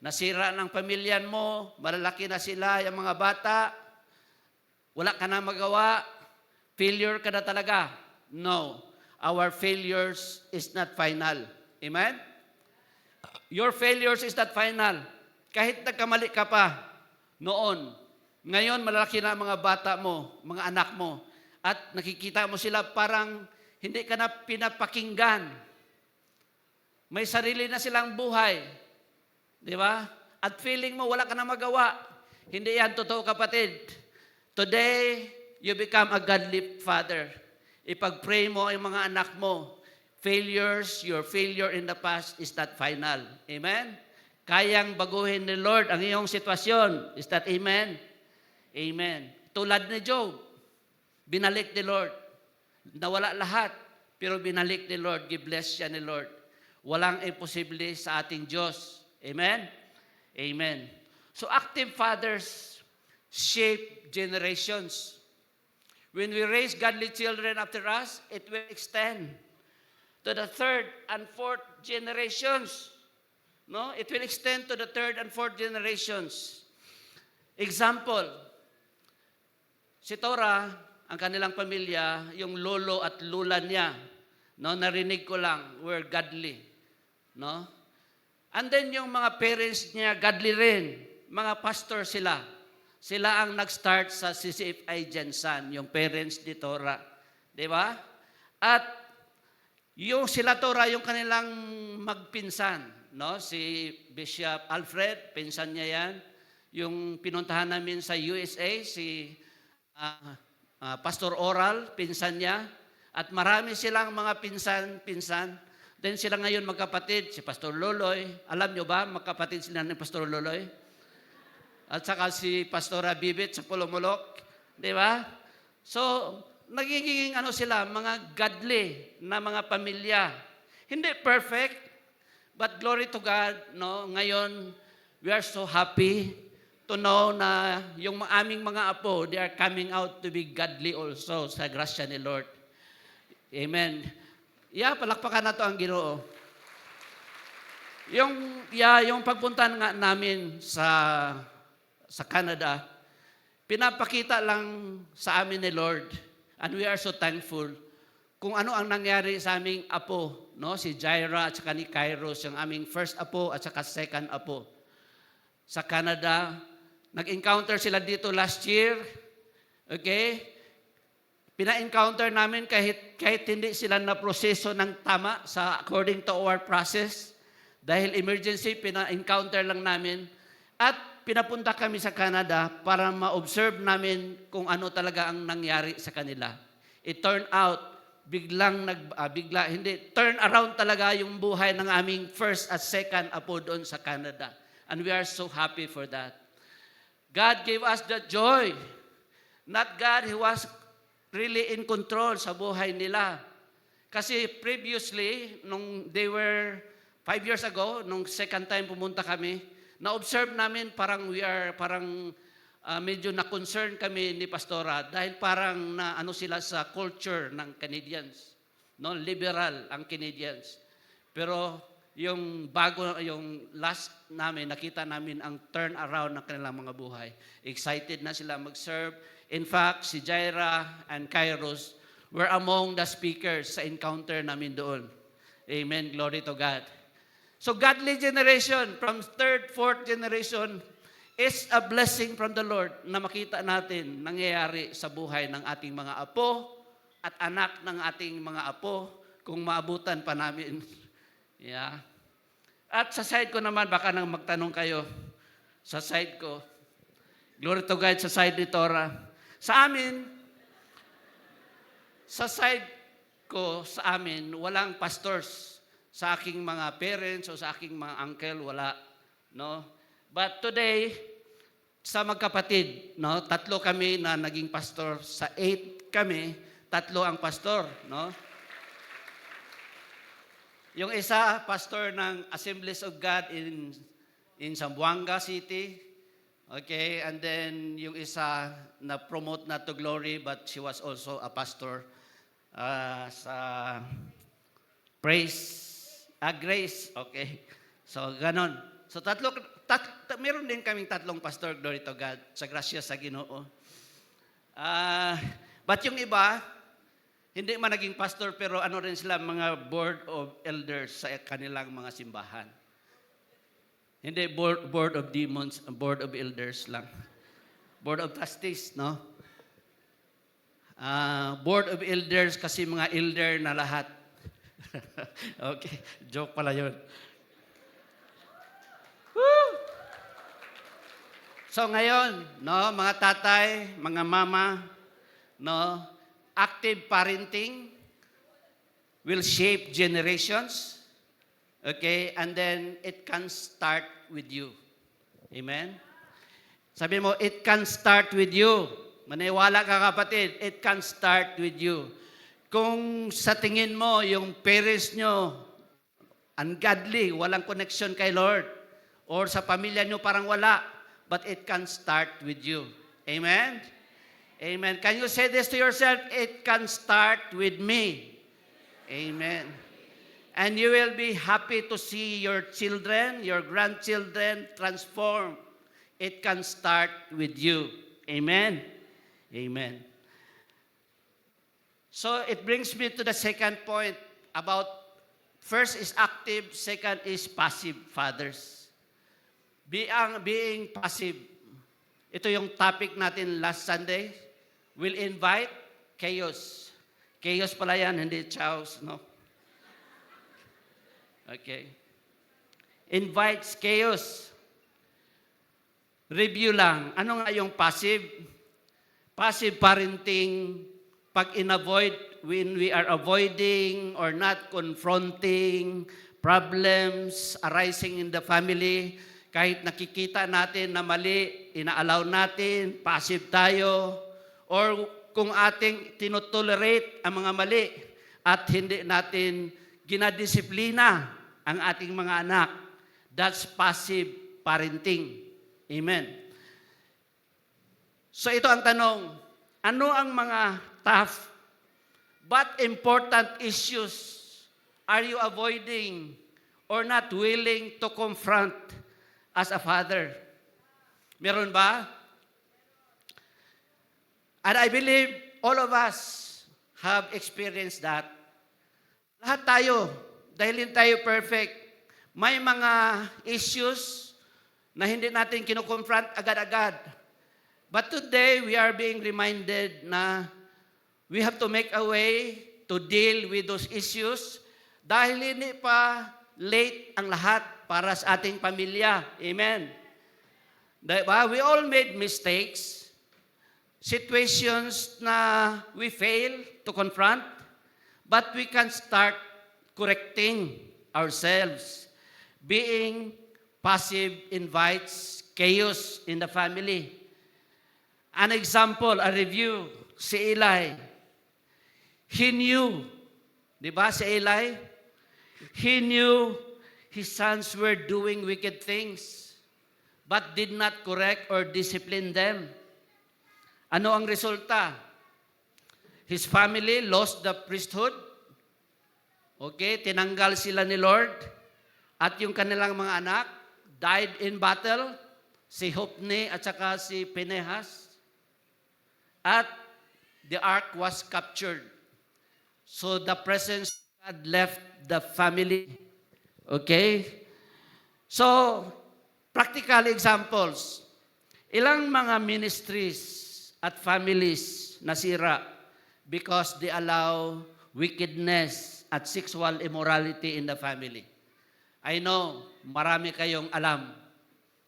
nasira ng pamilyan mo, malalaki na sila, yung mga bata, wala ka na magawa, failure ka na talaga. No, our failures is not final. Amen? Your failures is not final. Kahit nagkamali ka pa noon, ngayon malalaki na ang mga bata mo, mga anak mo, at nakikita mo sila parang hindi ka na pinapakinggan. May sarili na silang buhay. Di ba? At feeling mo wala ka na magawa. Hindi yan totoo, kapatid. Today, you become a godly father. Ipag-pray mo ang mga anak mo. Your failure in the past is not final. Amen? Kayang baguhin ni Lord ang iyong sitwasyon. Is that amen? Amen. Tulad ni Job, binalik ni Lord. Nawala lahat, pero binalik ni Lord. Gibless siya ni Lord. Walang imposible sa ating Diyos. Amen? Amen. So active fathers shape generations. When we raise godly children after us, it will extend to the third and fourth generations. No? It will extend to the third and fourth generations. Example, si Tora, ang kanilang pamilya, yung lolo at lula niya, no, narinig ko lang, were godly. No? And then yung mga parents niya, godly rin. Mga pastor sila. Sila ang nag-start sa CCFI Jensan, yung parents ni Tora. Di ba? At yung sila Tora, yung kanilang magpinsan, no? Si Bishop Alfred, pinsan niya yan. Yung pinuntahan namin sa USA, si Pastor Oral, pinsan niya. At marami silang mga pinsan. Then sila ngayon magkapatid, si Pastor Loloy. Alam nyo ba, magkapatid sila ni Pastor Loloy? At saka si Pastora Bibit sa Pulumulok. Di ba? So, nagiging sila, mga godly na mga pamilya. Hindi perfect, but glory to God, no? Ngayon, we are so happy to know na yung aming mga apo, they are coming out to be godly also sa grasya ni Lord. Amen. Palakpakan na to ang Ginoo. Yung pagpunta nga namin sa Canada, pinapakita lang sa amin ni Lord, and we are so thankful kung ano ang nangyari sa aming apo, no? Si Jaira at saka ni Kairos, yung aming first apo at saka second apo. Sa Canada, nag-encounter sila dito last year. Okay? Pina-encounter namin kahit hindi sila na proseso ng tama sa according to our process. Dahil emergency, pina-encounter lang namin. At pinapunta kami sa Canada para ma-observe namin kung ano talaga ang nangyari sa kanila. It turned out, turn around talaga yung buhay ng aming first at second apo doon sa Canada. And we are so happy for that. God gave us the joy. Not God who was really in control sa buhay nila. Kasi previously, nung they were 5 years ago, nung second time pumunta kami, na-observe namin medyo na-concern kami ni Pastora dahil parang na ano sila sa culture ng Canadians. No, liberal ang Canadians. Pero yung last namin, nakita namin ang turn around ng kanilang mga buhay. Excited na sila mag-serve. In fact, si Jaira and Kairos were among the speakers sa encounter namin doon. Amen. Glory to God. So godly generation from third, fourth generation is a blessing from the Lord na makita natin nangyayari sa buhay ng ating mga apo at anak ng ating mga apo kung maabutan pa namin. Yeah. At sa side ko naman, baka nang magtanong kayo, sa side ko, glory to God, sa side ni Tora. Sa side ko, sa amin, walang pastors. Sa aking mga parents o sa aking mga uncle, wala. No? But today, sa magkapatid, no, 3 kami na naging pastor. Sa 8 kami, 3 ang pastor. No? Yung isa, pastor ng Assemblies of God in Zamboanga City. Okay, and then yung isa na-promote na to glory, but she was also a pastor sa Grace. Okay, so ganon. So meron din kaming 3 pastor, glory to God, sa grasya sa Ginoo. But yung iba, hindi man naging pastor, pero ano rin sila, mga board of elders sa kanilang mga simbahan. Hindi board of demons, board of elders lang. Board of trustees, no? Board of elders kasi mga elder na lahat. Okay, joke pala yun. Woo! So ngayon, no, mga tatay, mga mama, no, active parenting will shape generations. Okay, and then it can start with you. Amen? Sabi mo, it can start with you. Maniwala ka kapatid, it can start with you. Kung sa tingin mo, yung parents nyo, ungodly, walang connection kay Lord, or sa pamilya nyo parang wala, but it can start with you. Amen? Amen. Can you say this to yourself? It can start with me. Amen. And you will be happy to see your children, your grandchildren transform. It can start with you. Amen. Amen. So it brings me to the second point about first is active, second is passive fathers. Being passive. Ito yung topic natin last Sunday. Will invite chaos. Chaos pala yan, hindi chaos, no? Okay. Invites chaos. Review lang. Ano nga yung passive? Passive parenting, when we are avoiding or not confronting problems arising in the family, kahit nakikita natin na mali, ina-allow natin, passive tayo, or kung ating tinotolerate ang mga mali at hindi natin ginadisiplina ang ating mga anak, that's passive parenting. Amen. So ito ang tanong, ano ang mga tough but important issues are you avoiding or not willing to confront as a father? Meron ba? And I believe all of us have experienced that. Lahat tayo, dahil hindi tayo perfect, may mga issues na hindi natin kinoconfront agad-agad. But today, we are being reminded na we have to make a way to deal with those issues dahil hindi pa late ang lahat para sa ating pamilya. Amen. Diba? We all made mistakes, situations na we fail to confront, but we can start correcting ourselves. Being passive invites chaos in the family. An example, a review, si Eli. He knew, di ba si Eli? He knew his sons were doing wicked things, but did not correct or discipline them. Ano ang resulta? His family lost the priesthood. Okay, tinanggal sila ni Lord. At yung kanilang mga anak died in battle, si Hophni at saka si Phinehas. At the ark was captured. So the presence of God left the family. Okay? So, practical examples. Ilang mga ministries at families nasira because they allow wickedness at sexual immorality in the family. I know, marami kayong alam.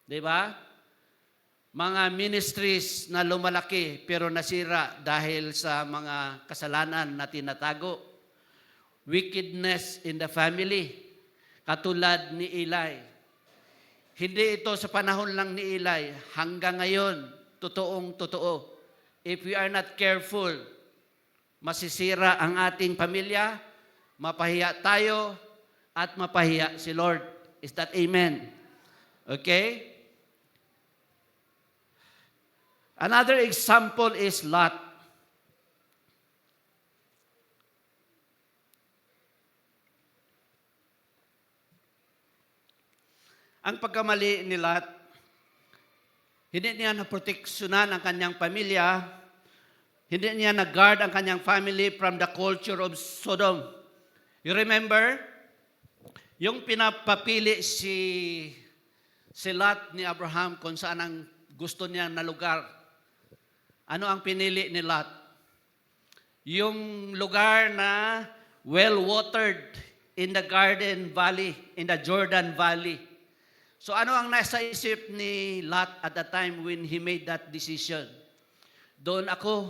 Di ba? Mga ministries na lumalaki pero nasira dahil sa mga kasalanan na tinatago. Wickedness in the family. Katulad ni Eli. Hindi ito sa panahon lang ni Eli. Hanggang ngayon, totoong totoo. If we are not careful, masisira ang ating pamilya, mapahiya tayo, at mapahiya si Lord. Is that amen? Okay? Another example is Lot. Ang pagkamali ni Lot, hindi niya naproteksyonan ang kanyang pamilya, hindi niya nag-guard ang kanyang family from the culture of Sodom. You remember? Yung pinapapili si Lot ni Abraham kung saan ang gusto niya na lugar. Ano ang pinili ni Lot? Yung lugar na well-watered in the Garden Valley, in the Jordan Valley. So ano ang nasa isip ni Lot at the time when he made that decision? Doon ako,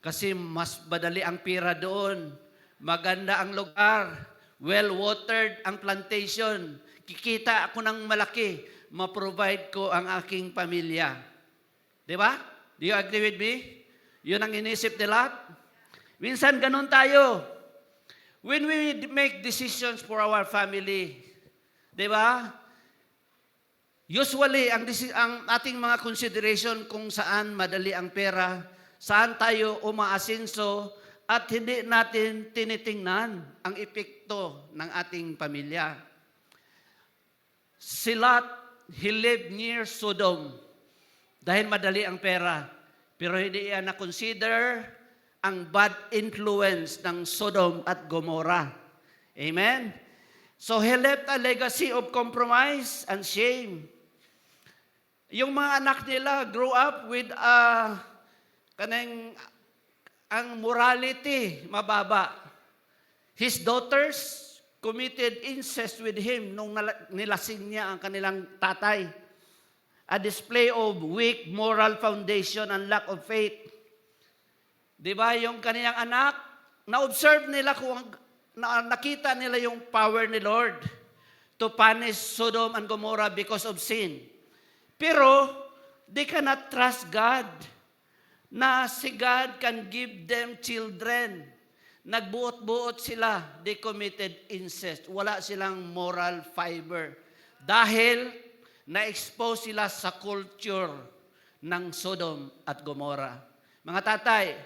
kasi mas madali ang pira doon. Maganda ang lugar. Well-watered ang plantation. Kikita ako ng malaki. Ma-provide ko ang aking pamilya. Di ba? Do you agree with me? Yun ang inisip ni Lot. Minsan ganun tayo. When we make decisions for our family, di ba? Usually, ang ating mga consideration kung saan madali ang pera, saan tayo umaasenso, at hindi natin tinitingnan ang epekto ng ating pamilya. Si Lot, he lived near Sodom dahil madali ang pera. Pero hindi niya na-consider ang bad influence ng Sodom at Gomorrah. Amen? So he left a legacy of compromise and shame. Yung mga anak nila grew up with ang morality mababa. His daughters committed incest with him nung nilasing niya ang kanilang tatay. A display of weak moral foundation and lack of faith. Di ba yung kanilang anak, na-observe nila nakita nila yung power ni Lord to punish Sodom and Gomorrah because of sin. Pero, they cannot trust God na si God can give them children. Nagbuot-buot sila. They committed incest. Wala silang moral fiber. Dahil na-expose sila sa culture ng Sodom at Gomorrah. Mga tatay,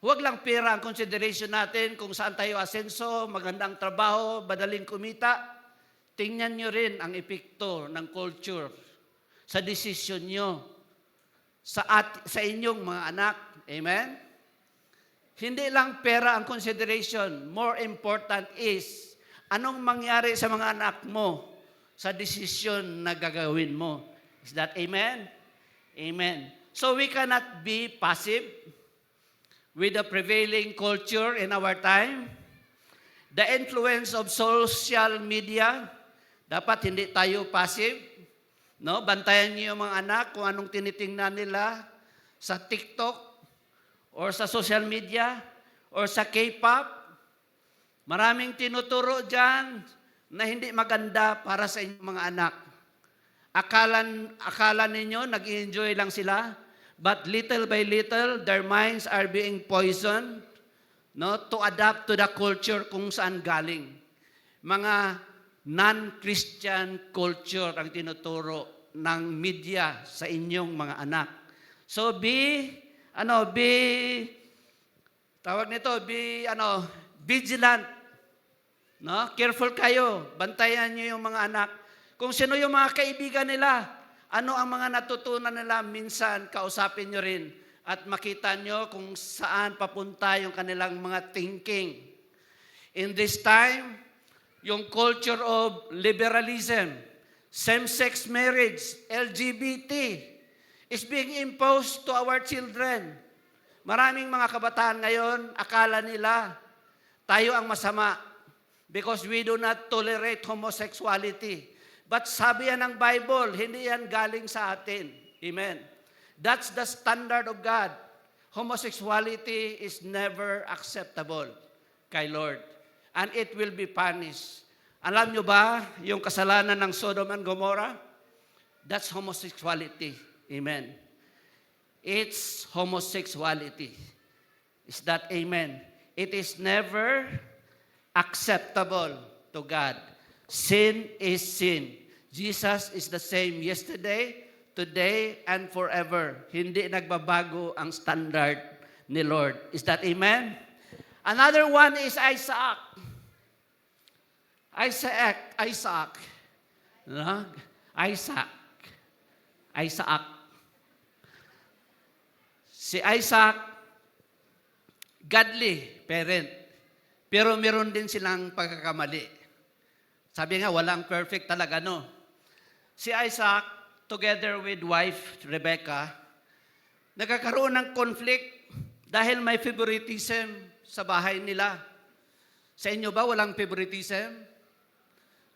huwag lang pera ang consideration natin kung saan tayo asenso, magandang trabaho, madaling kumita. Tingnan nyo rin ang epekto ng culture sa desisyon nyo sa inyong mga anak. Amen? hindi lang pera ang consideration. More important is, anong mangyari sa mga anak mo sa desisyon na gagawin mo. Is that amen? Amen. So we cannot be passive with the prevailing culture in our time. The influence of social media, dapat hindi tayo passive. No? Bantayan niyo yung mga anak kung anong tinitingnan nila sa TikTok or sa social media or sa K-pop. Maraming tinuturo dyan na hindi maganda para sa inyong mga anak. Akala ninyo nag-enjoy lang sila, but little by little, their minds are being poisoned, no, to adapt to the culture kung saan galing. Mga non-Christian culture ang tinuturo ng media sa inyong mga anak. So vigilant. No? Careful kayo. Bantayan niyo yung mga anak. Kung sino yung mga kaibigan nila, ano ang mga natutunan nila, minsan kausapin nyo rin at makita nyo kung saan papunta yung kanilang mga thinking. In this time, yung culture of liberalism, same-sex marriage, LGBT, is being imposed to our children. Maraming mga kabataan ngayon, akala nila, tayo ang masama because we do not tolerate homosexuality. But sabi yan ng Bible, hindi yan galing sa atin. Amen. That's the standard of God. Homosexuality is never acceptable kay Lord. And it will be punished. Alam nyo ba yung kasalanan ng Sodom and Gomorrah? That's homosexuality. Amen. It's homosexuality. Is that amen? It is never acceptable to God. Sin is sin. Jesus is the same yesterday, today, and forever. Hindi nagbabago ang standard ni Lord. Is that amen? Another one is Isaac. No? Isaac. Si Isaac, godly parent. Pero meron din silang pagkakamali. Sabi nga, walang perfect talaga, no? Si Isaac, together with wife Rebecca, nagkakaroon ng conflict dahil may favoritism sa bahay nila. Sa inyo ba walang favoritism?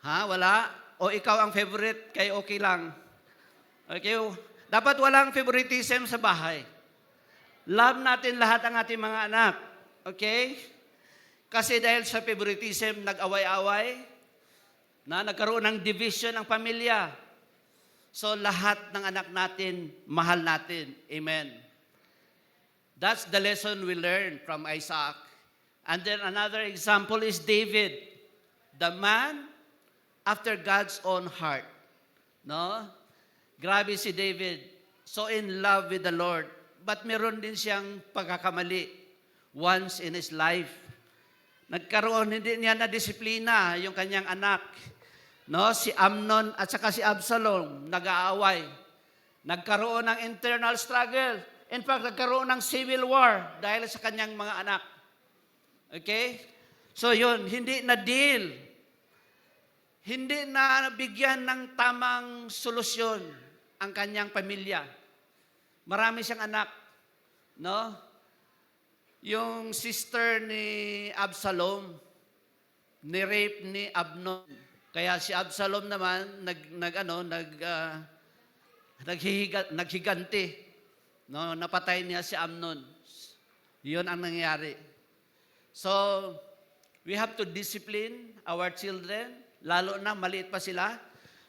Ha? Wala? O ikaw ang favorite, kaya okay lang? Okay? Dapat walang favoritism sa bahay. Love natin lahat ang ating mga anak. Okay? Kasi dahil sa favoritism, nag-away-away, nagkaroon ng division ng pamilya. So lahat ng anak natin, mahal natin. Amen. That's the lesson we learned from Isaac. And then another example is David, the man after God's own heart. No? Grabe si David, so in love with the Lord. But meron din siyang pagkakamali once in his life. Nagkaroon, hindi niya na-disiplina yung kanyang anak. No, si Amnon at saka si Absalom, nag-aaway. Nagkaroon ng internal struggle. In fact, nagkaroon ng civil war dahil sa kanyang mga anak. Okay? So yun, hindi na-deal. Hindi na bigyan ng tamang solusyon ang kanyang pamilya. Marami siyang anak. No? Yung sister ni Absalom, ni-rape ni Amnon. Kaya si Absalom naman naghiganti. No, napatay niya si Amnon. 'Yun ang nangyari. So, we have to discipline our children, lalo na maliit pa sila,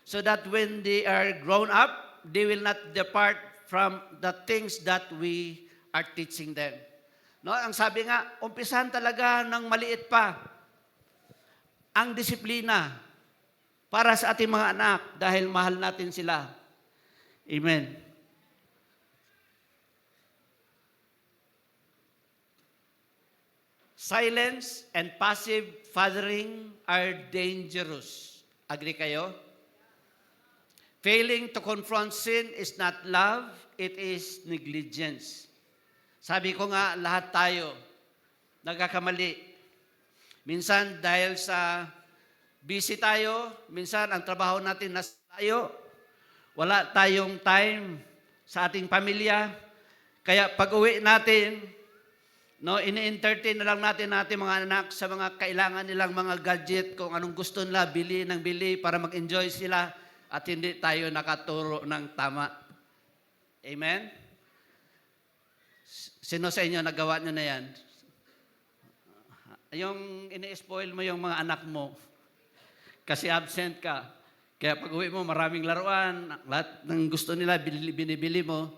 so that when they are grown up, they will not depart from the things that we are teaching them. No, ang sabi nga, umpisahan talaga ng maliit pa ang disiplina para sa ating mga anak dahil mahal natin sila. Amen. Silence and passive fathering are dangerous. Agree kayo? Failing to confront sin is not love, it is negligence. Sabi ko nga, lahat tayo, nagkakamali. Minsan dahil sa busy tayo, minsan ang trabaho natin nasa tayo, wala tayong time sa ating pamilya. Kaya pag uwi natin, no, ini-entertain na lang natin mga anak sa mga kailangan nilang mga gadget, kung anong gusto nila, bili ng bili para mag-enjoy sila at hindi tayo nakaturo ng tama. Amen? Sino sa inyo nagawa nyo na yan? Yung ini-spoil mo yung mga anak mo kasi absent ka. Kaya pag uwi mo, maraming laruan, lahat ng gusto nila, binibili mo.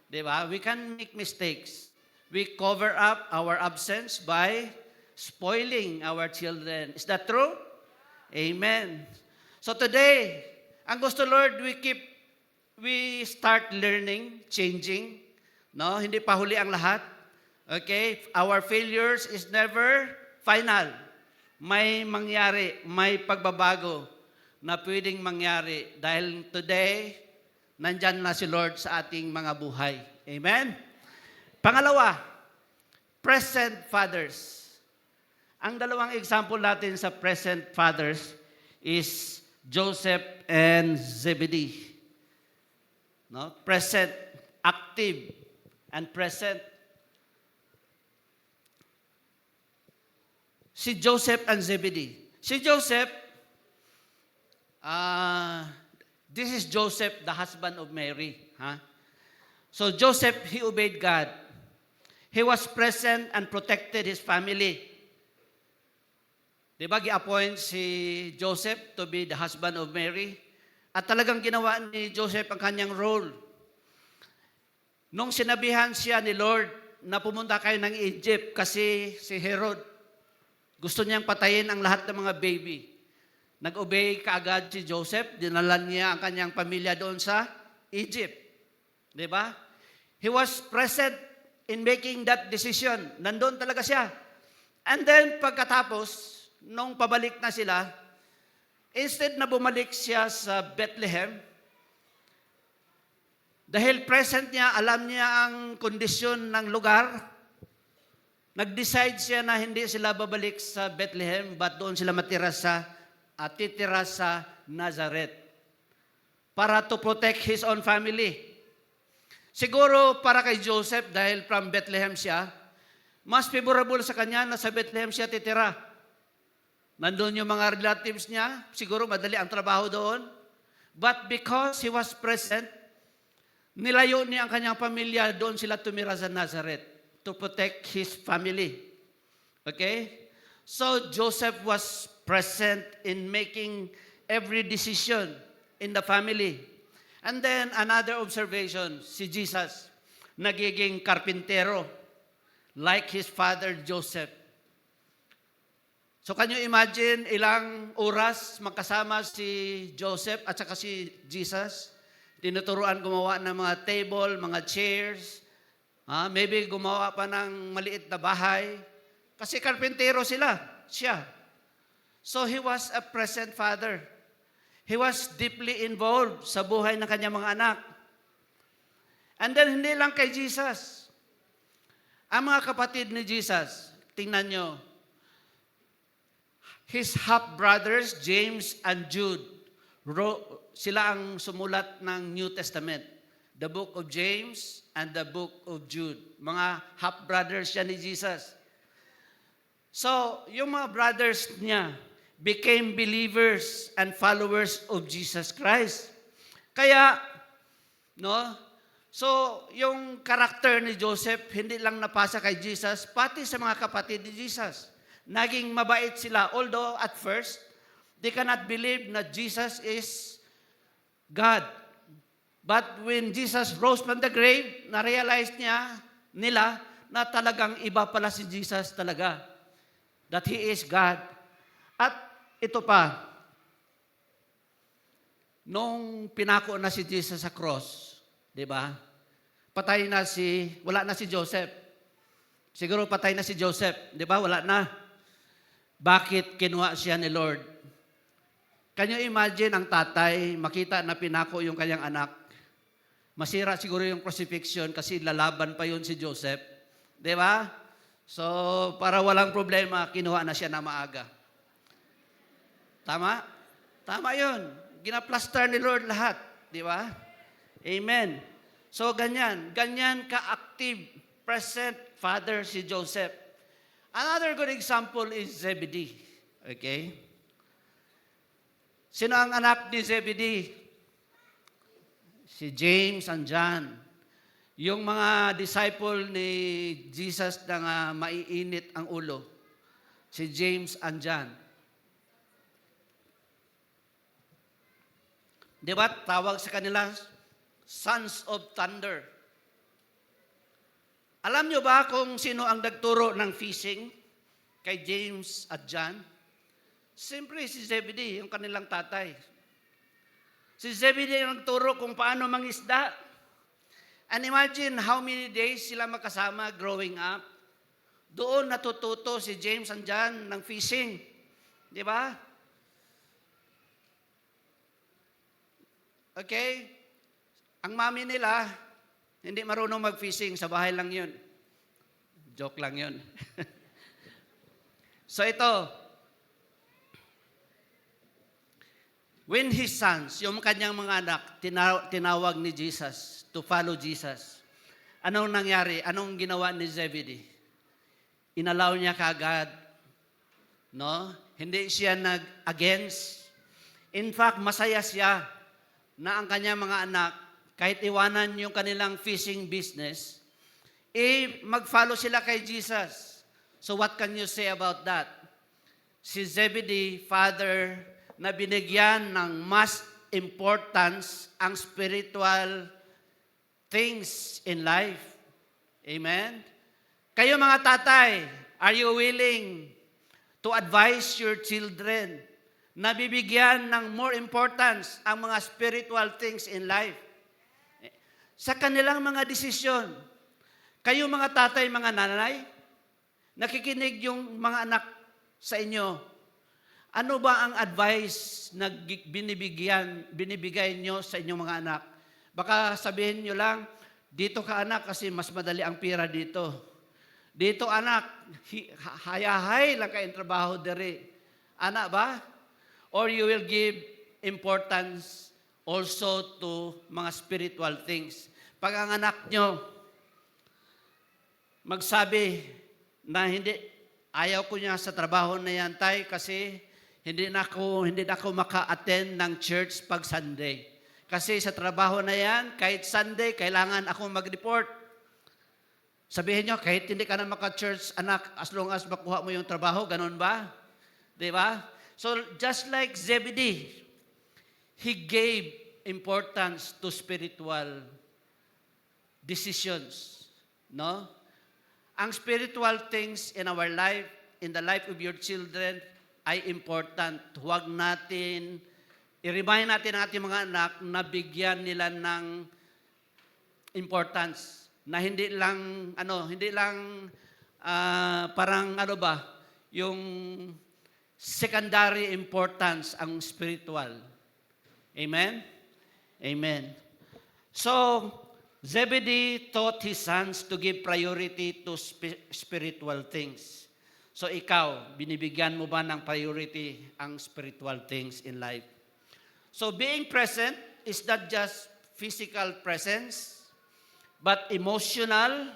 Di ba? We can make mistakes. We cover up our absence by spoiling our children. Is that true? Amen. So today, ang gusto Lord, we start learning, changing. No, hindi pa huli ang lahat. Okay? Our failures is never final. May mangyari, may pagbabago na pwedeng mangyari dahil today, nandyan na si Lord sa ating mga buhay. Amen? Pangalawa, present fathers. Ang dalawang example natin sa present fathers is Joseph and Zebedee. No? Present, active, and present. Si Joseph and Zebedee. Si Joseph, this is Joseph, the husband of Mary. Huh? So Joseph, he obeyed God. He was present and protected his family. Diba, gi-appoint si Joseph to be the husband of Mary? At talagang ginawa ni Joseph ang kanyang role. Nung sinabihan siya ni Lord na pumunta kayo ng Egypt kasi si Herod, gusto niyang patayin ang lahat ng mga baby. Nag-obey kaagad si Joseph, dinala niya ang kanyang pamilya doon sa Egypt. Di ba? He was present in making that decision. Nandun talaga siya. And then, pagkatapos, nung pabalik na sila, instead na bumalik siya sa Bethlehem, dahil present niya, alam niya ang kondisyon ng lugar, nag-decide siya na hindi sila babalik sa Bethlehem, but doon sila titira sa Nazareth para to protect his own family. Siguro para kay Joseph, dahil from Bethlehem siya, mas favorable sa kanya na sa Bethlehem siya titira. Nandun yung mga relatives niya, siguro madali ang trabaho doon. But because he was present, nilayo niya ang kanyang pamilya, doon sila tumira sa Nazareth to protect his family. Okay? So Joseph was present in making every decision in the family. And then another observation, si Jesus, nagiging karpintero like his father Joseph. So can you imagine ilang oras magkasama si Joseph at saka si Jesus? Tinuturuan gumawa ng mga table, mga chairs, maybe gumawa pa ng maliit na bahay. Kasi karpintero siya. So he was a present father. He was deeply involved sa buhay ng kanyang mga anak. And then hindi lang kay Jesus. Ang mga kapatid ni Jesus, tingnan nyo, his half-brothers, James and Jude, sila ang sumulat ng New Testament. The book of James and the book of Jude. Mga half-brothers siya ni Jesus. So, yung mga brothers niya became believers and followers of Jesus Christ. Kaya, no? So, yung karakter ni Joseph, hindi lang napasa kay Jesus, pati sa mga kapatid ni Jesus. Naging mabait sila. Although, at first, they cannot believe na Jesus is God. But when Jesus rose from the grave, na-realize nila na talagang iba pala si Jesus talaga. That He is God. At ito pa, nung pinako na si Jesus sa cross, di ba? Wala na si Joseph. Siguro patay na si Joseph, di ba? Wala na. Bakit kinuha siya ni Lord? Can you imagine ang tatay, makita na pinako yung kanyang anak? Masira siguro yung crucifixion kasi lalaban pa yun si Joseph. Di ba? So, para walang problema, kinuha na siya na maaga. Tama? Tama yun. Ginaplaster ni Lord lahat. Di ba? Amen. So, ganyan. Ganyan ka-active, present father si Joseph. Another good example is Zebedee. Okay? Sino ang anak ni Zebedee? Si James and John. Yung mga disciple ni Jesus na maiinit ang ulo. Si James and John. Di ba? Tawag sa kanila, Sons of Thunder. Alam nyo ba kung sino ang nagturo ng fishing kay James at John? Siyempre, si Zebedee, yung kanilang tatay. Si Zebedee ang nagturo kung paano mangisda. And imagine how many days sila magkasama growing up. Doon natututo si James and John ng fishing. Di ba? Okay? Ang mami nila, hindi marunong mag-fishing. Sa bahay lang yun. Joke lang yun. So ito, when his sons, yung kanyang mga anak, tinawag ni Jesus to follow Jesus. Anong nangyari? Anong ginawa ni Zebedee? Inalaw niya kaagad. No? Hindi siya nag-against. In fact, masaya siya na ang kanyang mga anak, kahit iwanan yung kanilang fishing business, mag-follow sila kay Jesus. So what can you say about that? Si Zebedee, father, na binigyan ng mas importance ang spiritual things in life. Amen? Kayo mga tatay, are you willing to advise your children na bibigyan ng more importance ang mga spiritual things in life? Sa kanilang mga desisyon. Kayo mga tatay, mga nanay, nakikinig yung mga anak sa inyo. Ano ba ang advice na binibigay nyo sa inyong mga anak? Baka sabihin nyo lang, dito ka anak kasi mas madali ang pira dito. Dito anak, hayahay lang kayong trabaho dere. Anak ba? Or you will give importance also to mga spiritual things. Pag ang anak nyo magsabi na hindi, ayaw ko niya sa trabaho na yan, tay, kasi hindi na ako maka-attend ng church pag Sunday. Kasi sa trabaho na yan, kahit Sunday, kailangan ako mag-report. Sabihin nyo, kahit hindi ka na maka-church, anak, as long as makuha mo yung trabaho, ganun ba? Di ba? So, just like Zebedee, he gave importance to spiritual decisions. No? Ang spiritual things in our life, in the life of your children, ay important. Huwag natin, i-remind natin ang ating mga anak na bigyan nila ng importance. Na hindi lang, parang yung secondary importance ang spiritual. Amen? Amen. So, Zebedee taught his sons to give priority to spiritual things. So ikaw, binibigyan mo ba ng priority ang spiritual things in life? So being present is not just physical presence, but emotional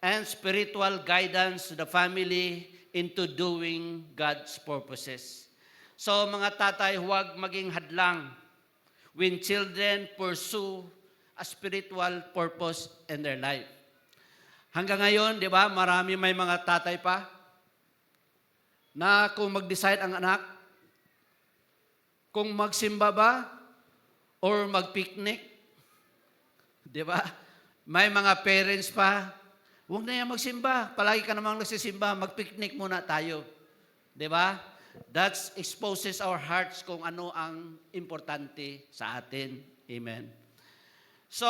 and spiritual guidance to the family into doing God's purposes. So mga tatay, huwag maging hadlang when children pursue a spiritual purpose in their life. Hanggang ngayon, di ba, may mga tatay pa na kung mag-decide ang anak, kung magsimba ba or mag-picnic, di ba? May mga parents pa, huwag na yan magsimba, palagi ka namang nagsisimba, mag-picnic muna tayo. Di ba? That exposes our hearts kung ano ang importante sa atin. Amen. So,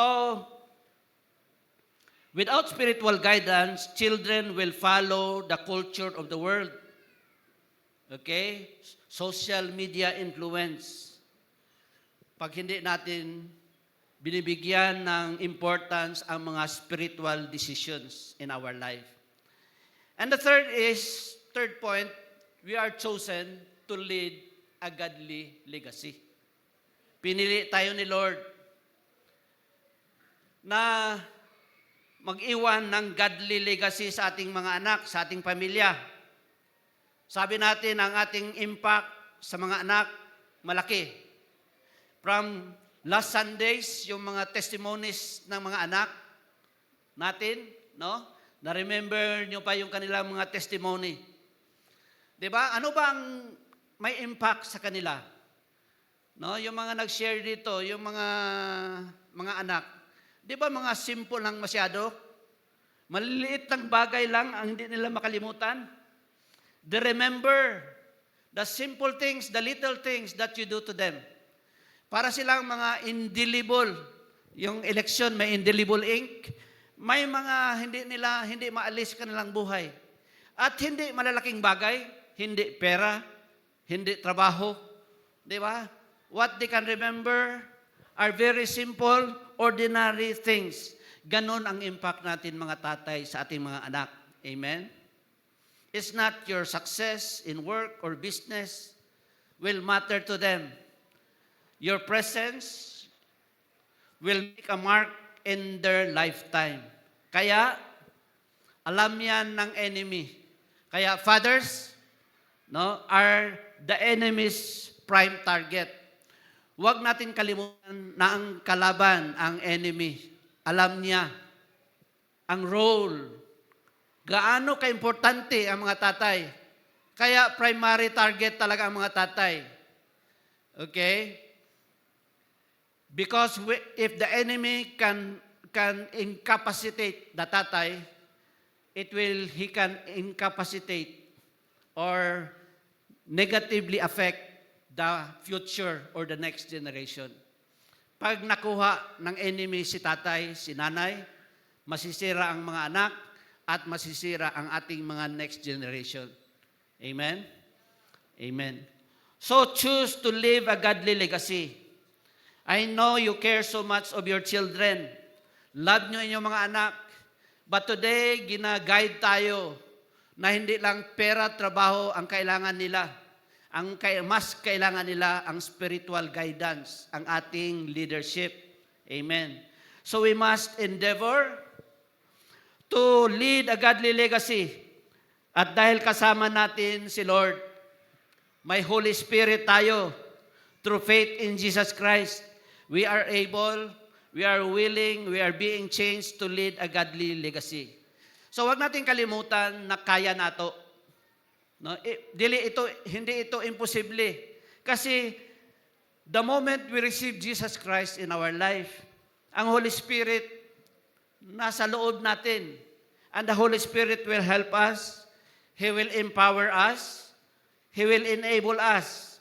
without spiritual guidance, children will follow the culture of the world. Okay? Social media influence. Pag hindi natin binibigyan ng importance ang mga spiritual decisions in our life. And the third point, we are chosen to lead a godly legacy. Pinili tayo ni Lord na mag-iwan ng godly legacy sa ating mga anak, sa ating pamilya. Sabi natin, ang ating impact sa mga anak, malaki. From last Sundays, yung mga testimonies ng mga anak natin, no? Na-remember nyo pa yung kanilang mga testimony. Diba? Ano ba ang may impact sa kanila? No? Yung mga nag-share dito, yung mga anak, di ba mga simple lang masyado? Maliliit lang bagay lang ang hindi nila makalimutan. They remember the simple things, the little things that you do to them. Para silang mga indelible. Yung election, may indelible ink. May mga hindi maalis kanilang buhay. At hindi malalaking bagay, hindi pera, hindi trabaho. Di ba? What they can remember are very simple, ordinary things. Ganon ang impact natin mga tatay sa ating mga anak. Amen? It's not your success in work or business will matter to them. Your presence will make a mark in their lifetime. Kaya, alam yan ng enemy. Kaya fathers, no, are the enemy's prime target. Huwag natin kalimutan na ang kalaban, ang enemy. Alam niya ang role. Gaano kaimportante ang mga tatay. Kaya primary target talaga ang mga tatay. Okay? Because if the enemy can incapacitate the tatay, he can incapacitate or negatively affect the future or the next generation. Pag nakuha ng enemy si tatay, si nanay, masisira ang mga anak at masisira ang ating mga next generation. Amen? Amen. So choose to live a godly legacy. I know you care so much of your children. Love nyo inyong mga anak. But today, gina-guide tayo na hindi lang pera, trabaho ang kailangan nila. Mas kailangan nila ang spiritual guidance, ang ating leadership. Amen. So we must endeavor to lead a godly legacy. At dahil kasama natin si Lord, may Holy Spirit tayo, through faith in Jesus Christ, we are able, we are willing, we are being changed to lead a godly legacy. So wag natin kalimutan na kaya nato. No, hindi ito imposible. Kasi the moment we receive Jesus Christ in our life, ang Holy Spirit nasa loob natin. And the Holy Spirit will help us. He will empower us. He will enable us.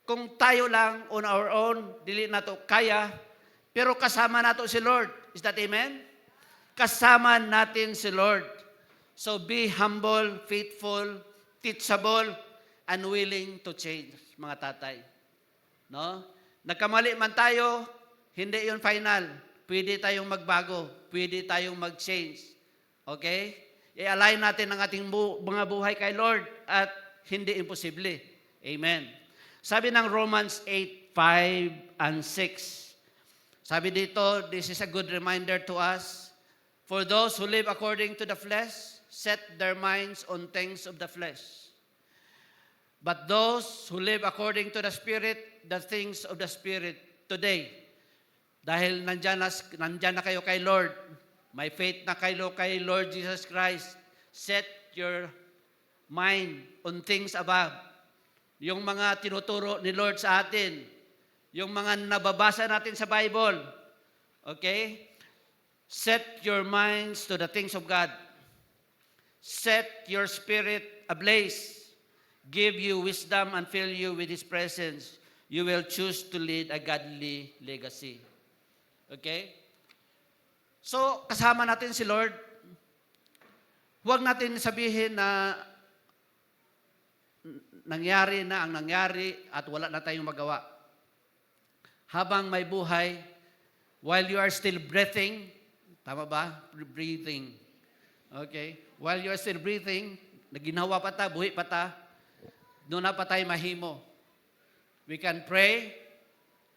Kung tayo lang on our own, dili na to kaya, pero kasama nato si Lord. Is that amen? Kasama natin si Lord. So be humble, faithful, teachable, and willing to change, mga tatay. No? Nagkamali man tayo, hindi yun final. Pwede tayong magbago. Pwede tayong mag-change. Okay? I-align natin ang ating mga buhay kay Lord at hindi imposible. Amen. Sabi ng Romans 8:5 and 6. Sabi dito, this is a good reminder to us. For those who live according to the flesh, set their minds on things of the flesh. But those who live according to the Spirit, the things of the Spirit today. Dahil nandyan na kayo kay Lord, may faith na kayo kay Lord Jesus Christ, set your mind on things above. Yung mga tinuturo ni Lord sa atin, yung mga nababasa natin sa Bible, okay? Set your minds to the things of God. Set your spirit ablaze. Give you wisdom and fill you with His presence. You will choose to lead a godly legacy. Okay? So, kasama natin si Lord. Huwag natin sabihin na nangyari na ang nangyari at wala na tayong magawa. Habang may buhay, while you are still breathing, tama ba? Breathing. Okay? While you are still breathing, naginawa pa ta, buhi pa ta, doon na pa tayo mahimo. We can pray,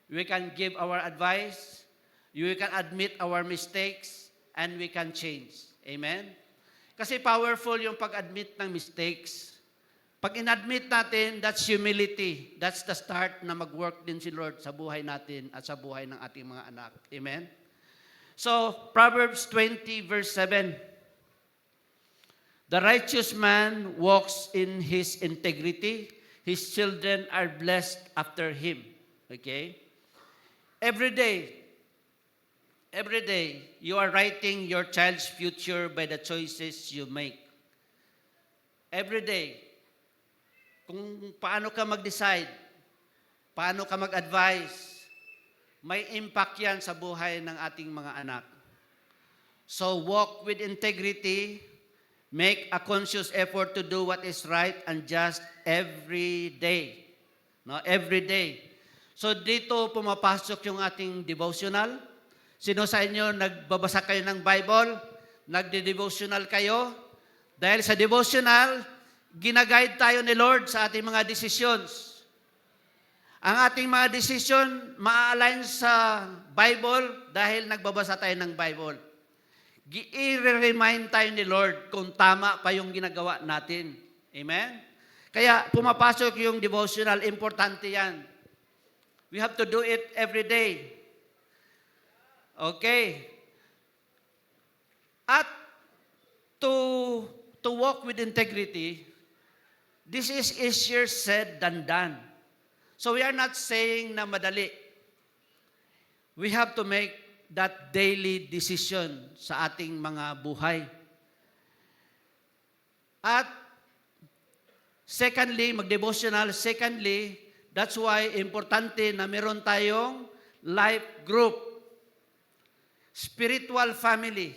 we can give our advice, we can admit our mistakes, and we can change. Amen? Kasi powerful yung pag-admit ng mistakes. Pag in-admit natin, that's humility. That's the start na mag-work din si Lord sa buhay natin at sa buhay ng ating mga anak. Amen? So, Proverbs 20 verse 7. The righteous man walks in his integrity. His children are blessed after him. Okay? Every day, you are writing your child's future by the choices you make. Every day, kung paano ka mag-decide, paano ka mag-advise, may impact yan sa buhay ng ating mga anak. So walk with integrity, make a conscious effort to do what is right and just every day. No, every day. So dito pumapasok yung ating devotional. Sino sa inyo nagbabasa kayo ng Bible? Nagde-devotional kayo? Dahil sa devotional, ginaguide tayo ni Lord sa ating mga decisions. Ang ating mga decision ma-align sa Bible dahil nagbabasa tayo ng Bible. I-remind tayo ni Lord kung tama pa yung ginagawa natin. Amen? Kaya pumapasok yung devotional, importante yan. We have to do it every day. Okay. At to walk with integrity, this is easier said than done. So we are not saying na madali. We have to make that daily decision sa ating mga buhay. At secondly, mag-devotional. Secondly, that's why importante na meron tayong life group. Spiritual family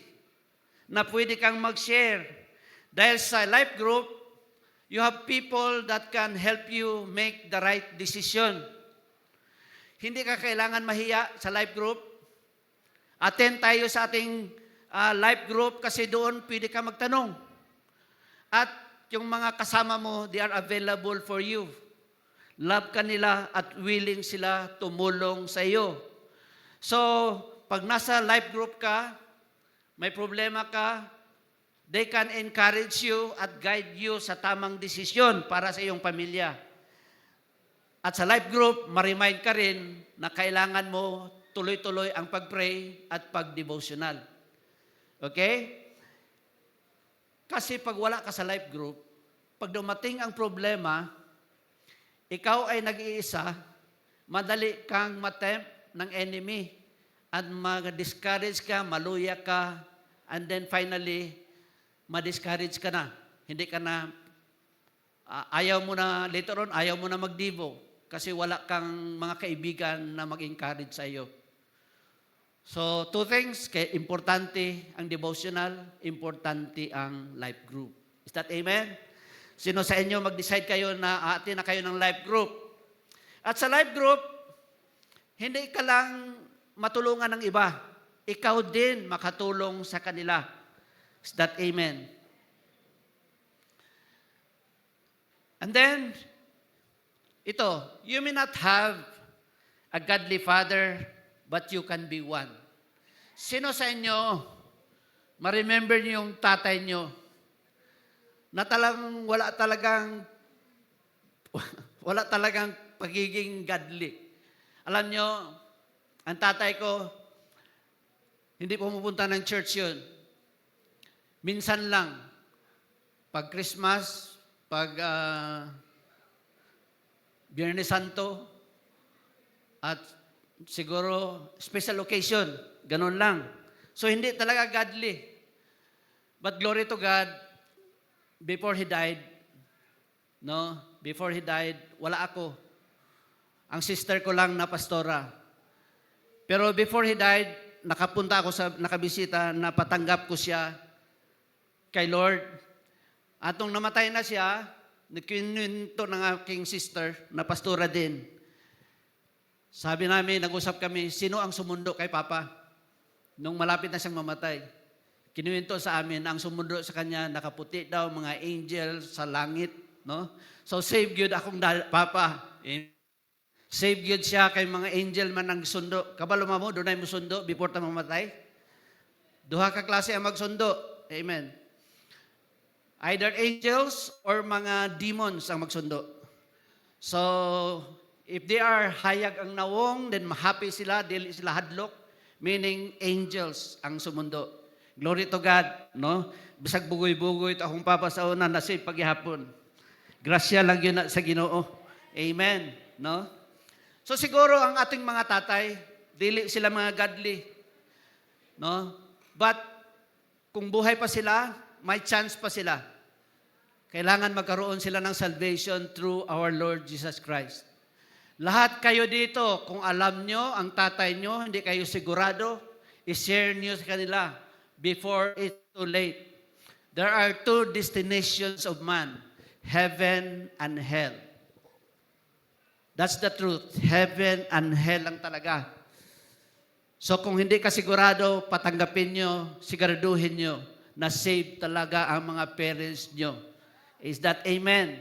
na pwede kang mag-share. Dahil sa life group, you have people that can help you make the right decision. Hindi ka kailangan mahiya sa life group. Attend tayo sa ating life group kasi doon pwede ka magtanong. At yung mga kasama mo, they are available for you. Love ka nila at willing sila tumulong sa iyo. So, pag nasa life group ka, may problema ka, they can encourage you at guide you sa tamang desisyon para sa iyong pamilya. At sa life group, ma-remind ka rin na kailangan mo tuloy-tuloy ang pag-pray at pag-devotional. Okay? Kasi pag wala ka sa life group, pag dumating ang problema, ikaw ay nag-iisa, madali kang matempt ng enemy at mag-discourage ka, maluya ka, and then finally, ma-discourage ka na. Hindi ka na, ayaw mo na, later on, ayaw mo na mag-devo kasi wala kang mga kaibigan na mag-encourage sa iyo. So, two things, importante ang devotional, importante ang life group. Is that amen? Sino sa inyo mag-decide kayo na aatin na kayo ng life group? At sa life group, hindi ka lang matulungan ng iba. Ikaw din makatulong sa kanila. Is that amen? And then, ito, you may not have a godly father, but you can be one. Sino sa inyo, ma-remember niyo yung tatay niyo, na wala talagang pagiging godly. Alam niyo, ang tatay ko, hindi pumupunta ng church yun. Minsan lang, pag Christmas, pag Biyernes Santo, at siguro special occasion, ganun lang. So hindi talaga godly. But glory to God, before He died, wala ako. Ang sister ko lang na pastora. Pero before he died, nakabisita, napatanggap ko siya kay Lord. At nung namatay na siya, nagkininto ng aking sister na pastora din. Sabi namin, nag-usap kami, sino ang sumundo kay Papa nung malapit na siyang mamatay? kinuwento sa amin, ang sumundo sa kanya, nakaputi daw, mga angel sa langit, no? So, save good akong papa. Save good siya kay mga angel man ang sundo. Kabalo mo, doon ay mo sundo before ta mamatay. Duha ka klase ang magsundo. Amen. Either angels or mga demons ang magsundo. So, if they are hayag ang nawong, then happy sila, dili sila hadlok, meaning angels ang sumundo. Glory to God, no? Bisag bugoy-bugoy ito akong papa sa una, nasave paghihapon. Grasya lang yun sa Ginoo. Amen, no? So siguro ang ating mga tatay, dili sila mga godly, no? But kung buhay pa sila, may chance pa sila. Kailangan magkaroon sila ng salvation through our Lord Jesus Christ. Lahat kayo dito, kung alam nyo, ang tatay nyo, hindi kayo sigurado, i-share nyo sa kanila before it's too late. There are two destinations of man, heaven and hell. That's the truth. Heaven and hell lang talaga. So kung hindi ka sigurado, patanggapin nyo, siguraduhin nyo na saved talaga ang mga parents nyo. Is that amen?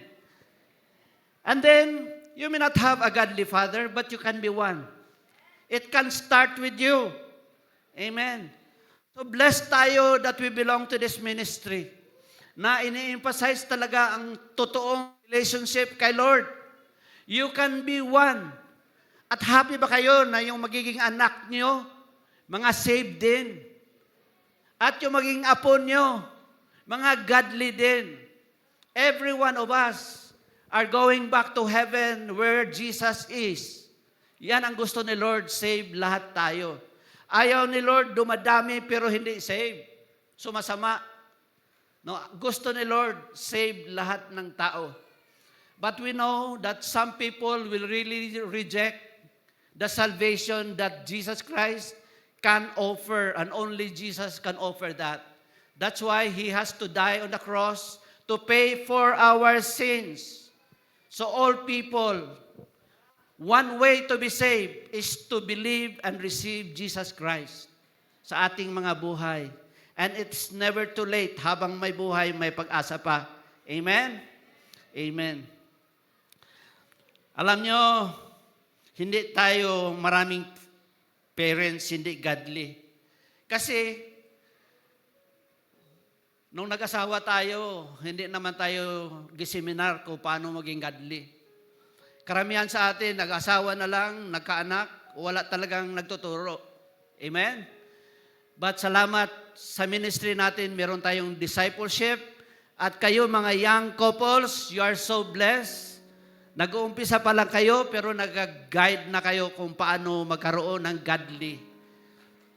And then, you may not have a godly father, but you can be one. It can start with you. Amen. So blessed tayo that we belong to this ministry na ini-emphasize talaga ang totoong relationship kay Lord. You can be one. At happy ba kayo na yung magiging anak nyo, mga saved din? At yung magiging apo nyo, mga godly din. Every one of us are going back to heaven where Jesus is. Yan ang gusto ni Lord, save lahat tayo. Ayaw ni Lord dumadami pero hindi save. Sumasama. No, gusto ni Lord save lahat ng tao. But we know that some people will really reject the salvation that Jesus Christ can offer, and only Jesus can offer that. That's why He has to die on the cross to pay for our sins. So all people, one way to be saved is to believe and receive Jesus Christ sa ating mga buhay. And it's never too late. Habang may buhay, may pag-asa pa. Amen? Amen. Alam nyo, hindi tayo maraming parents, hindi godly. Kasi, nung nag-asawa tayo, hindi naman tayo giseminar kung paano maging godly. Karamihan sa atin, nag-asawa na lang, nagkaanak, wala talagang nagtuturo. Amen? But salamat sa ministry natin, meron tayong discipleship. At kayo mga young couples, you are so blessed. Nag-uumpisa pa lang kayo, pero nag-guide na kayo kung paano magkaroon ng godly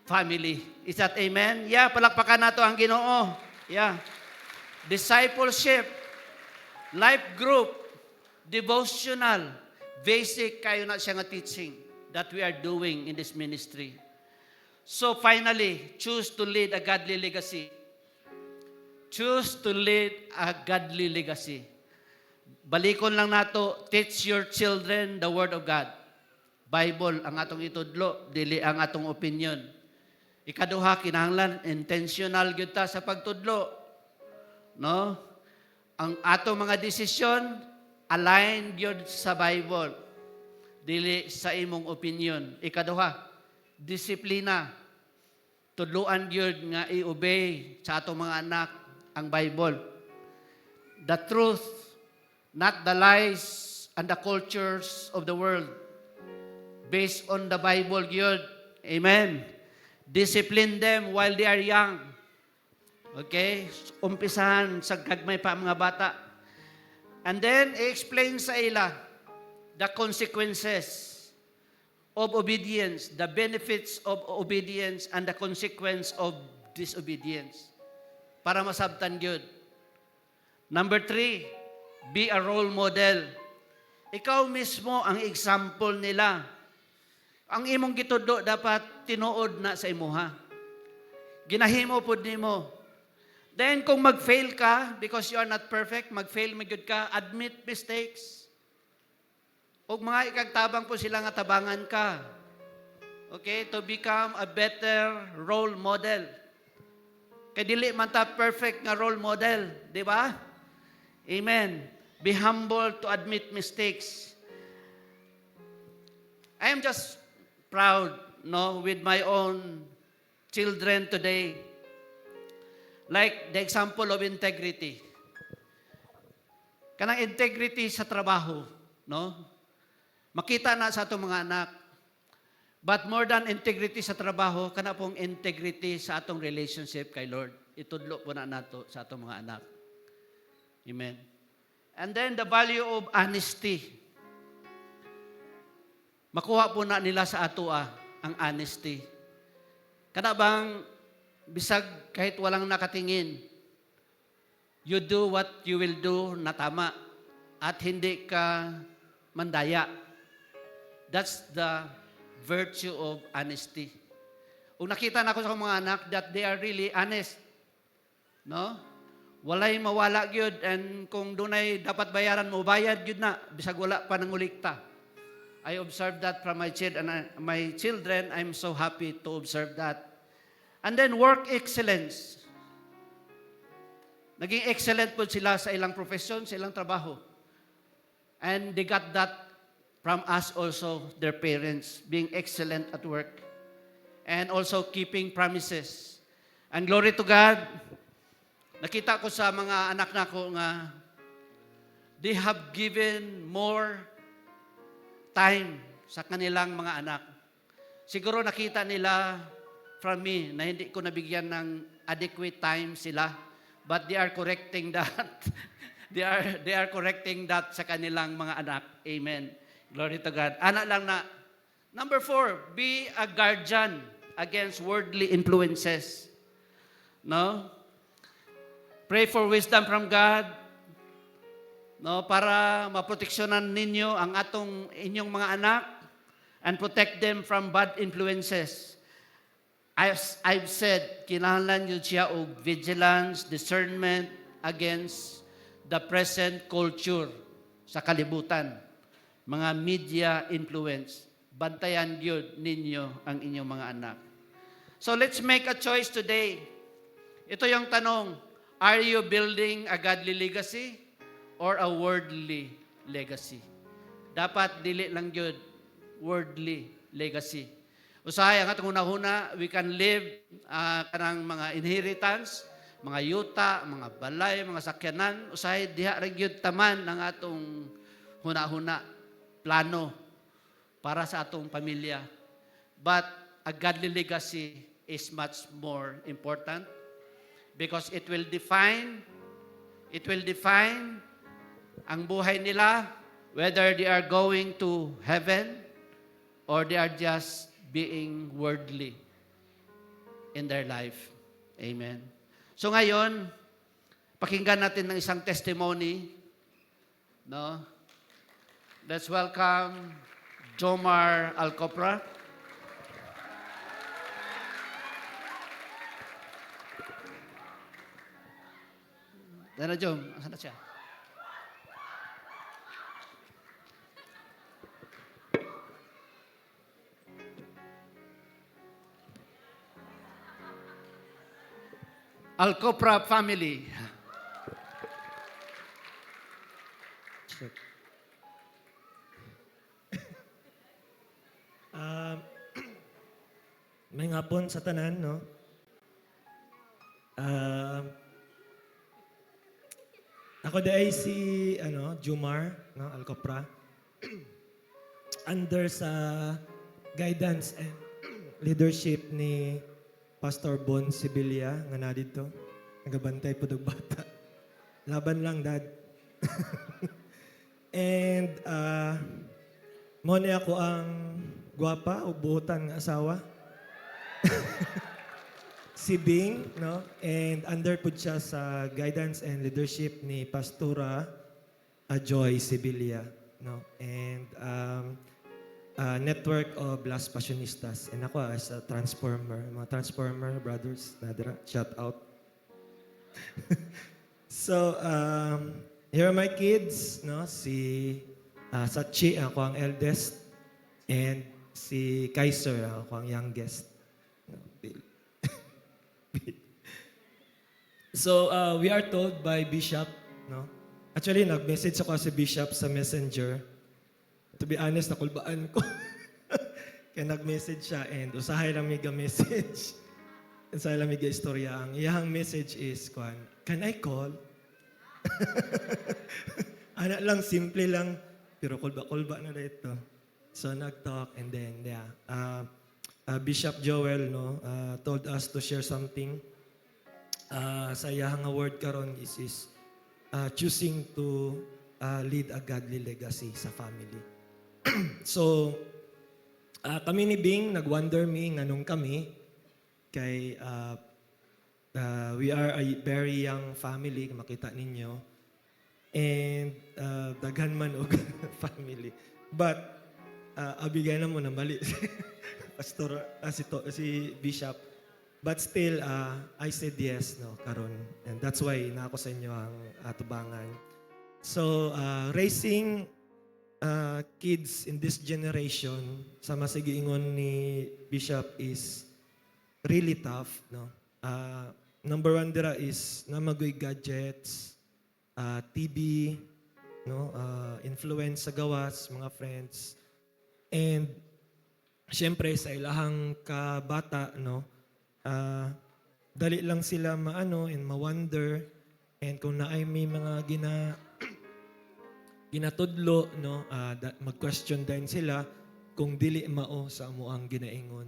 family. Is that amen? Yeah, palakpakan nato ang Ginoo. Yeah. Discipleship, life group, devotional, basic kayo na siya nga teaching that we are doing in this ministry. So finally, choose to lead a godly legacy. Choose to lead a godly legacy. Balikon lang nato, teach your children the Word of God. Bible ang atong itudlo, dili ang atong opinion. Ikaduha, kinahanglan, intentional gyud ta sa pagtudlo. No? Ang atong mga desisyon, align gyud sa Bible. Dili sa imong opinion. Ikaduha, disiplina. Tudloan gyud nga i-obey sa atong mga anak ang Bible. The truth, not the lies and the cultures of the world. Based on the Bible gyud. Amen. Discipline them while they are young. Okay? Umpisahan sa gagmay pa mga bata. And then, i-explain sa ila the consequences of obedience, the benefits of obedience, and the consequence of disobedience. Para masabtan yun. Number 3, be a role model. Ikaw mismo ang example nila. Ang imong gitudo dapat tinuod na sa imuha. Ginahimo pud nimo. Then kung mag-fail ka, because you are not perfect, mag-fail magyud ka, admit mistakes. Og mga ikagtabang po sila nga tabangan ka. Okay, to become a better role model. Kay dili man ta perfect nga role model, di ba? Amen. Be humble to admit mistakes. I am just proud, no, with my own children today. Like the example of integrity. Kanang integrity sa trabaho, no? Makita na sa atong mga anak. But more than integrity sa trabaho, kana pong integrity sa atong relationship kay Lord. Itudlo po na nato sa atong mga anak. Amen. And then the value of honesty. Makuha po na nila sa ato ang honesty. Kana bang bisag kahit walang nakatingin, you do what you will do na tama at hindi ka mandaya. That's the virtue of honesty. Kung nakita na ko sa mga anak that they are really honest, no? Walay mawala gyud, and kung dunay dapat bayaran mo, bayad gyud na bisag wala pa nangulikta. I observed that from my children. I'm so happy to observe that. And then work excellence. Naging excellent po sila sa ilang profession, sa ilang trabaho. And they got that from us also, their parents, being excellent at work. And also keeping promises. And glory to God, nakita ko sa mga anak na ko nga, they have given more time sa kanilang mga anak. Siguro nakita nila from me na hindi ko nabigyan ng adequate time sila, but they are correcting that. they are correcting that sa kanilang mga anak. Amen. Glory to God. Anak lang na. Number 4, be a guardian against worldly influences. No? Pray for wisdom from God, no, para maproteksyonan ninyo ang inyong mga anak and protect them from bad influences. I've said, kinahanglan yun siya og vigilance, discernment against the present culture sa kalibutan. Mga media influence. Bantayan yun ninyo ang inyong mga anak. So let's make a choice today. Ito yung tanong, are you building a godly legacy or a worldly legacy? Dapat dili lang yun, worldly legacy. Usahay, ang atong una-una, we can live kanang mga inheritance, mga yuta, mga balay, mga sakyanan. Usahay, diha rin yun taman ng atong huna-huna, plano para sa atong pamilya. But a godly legacy is much more important. Because it will define ang buhay nila, whether they are going to heaven or they are just being worldly in their life. Amen. So ngayon, pakinggan natin ng isang testimony. No? Let's welcome Jomar Alcopra. Dana Jom, asan na siya? Alcopra family. May ngapon sa tanan, no? Ako ay si Jomar, no, Alcopra. Under sa guidance and leadership ni Pastor Bon Sibilia nga na dito. Nagabantay po ng bata. Laban lang, Dad. And mo ni ako ang gwapa o buotan nga asawa. Si Bing, no? And under po siya sa guidance and leadership ni Pastora Joy Sibilia, no? And network of Las Passionistas. And ako as a transformer, mga transformer brothers, nadira, shout out. So, here are my kids, no? Si Sachi, ako ang eldest. And si Kaiser, ako ang youngest. No? So, we are told by Bishop, no? Actually, nag-message ako si Bishop sa Messenger. To be honest, nakulbaan ko. Kaya nag-message siya and usahay lang may message. Usahay lang may istorya. Ang iyang message is, can I call? Anak lang, simple lang. Pero kulba-kulba na ito. So, nag-talk and then, Bishop Joel, no, told us to share something. Sa iyang word karon is choosing to lead a godly legacy sa family. So, kami ni Bing, nag-wonder me, nganong kami, kay we are a very young family, makita ninyo, and daghan man og family. But, abigay na mo na mali, Pastor, si Bishop. But still, I said yes, no, karon. And that's why na ako sa inyo ang atubangan. So, raising kids in this generation, sa masigiingon ni Bishop is really tough, no. Number one dira is namagoy gadgets, TV, no, influence sa gawas, mga friends. And syempre sa ilahang kabata, no, dali lang sila maano and ma-wonder, and kung naay may mga ginatudlo, no, mag-question din sila kung dili mao sa amo ang ginaingon.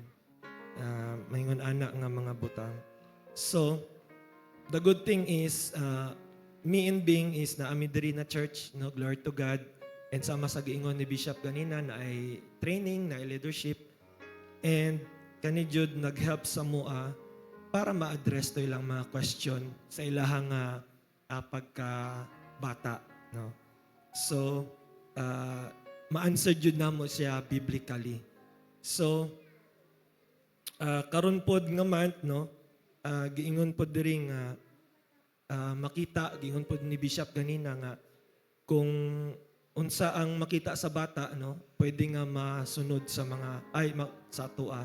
Maingon anak nga mga butang. So, the good thing is, me and Bing is na diri na church, no, glory to God. And sama sa giingon ni Bishop ganina na ay training, na ay leadership. And kani Jude nag-help sa mua para ma-address to ilang mga question sa ilahang pagka-bata, no. So, ma-answer Jude na mo siya biblically. So, karon pod nga month, no, giingon pod diri nga makita, giingon pod ni Bishop ganina nga kung unsa ang makita sa bata, no, pwede nga masunod sa mga sa tua,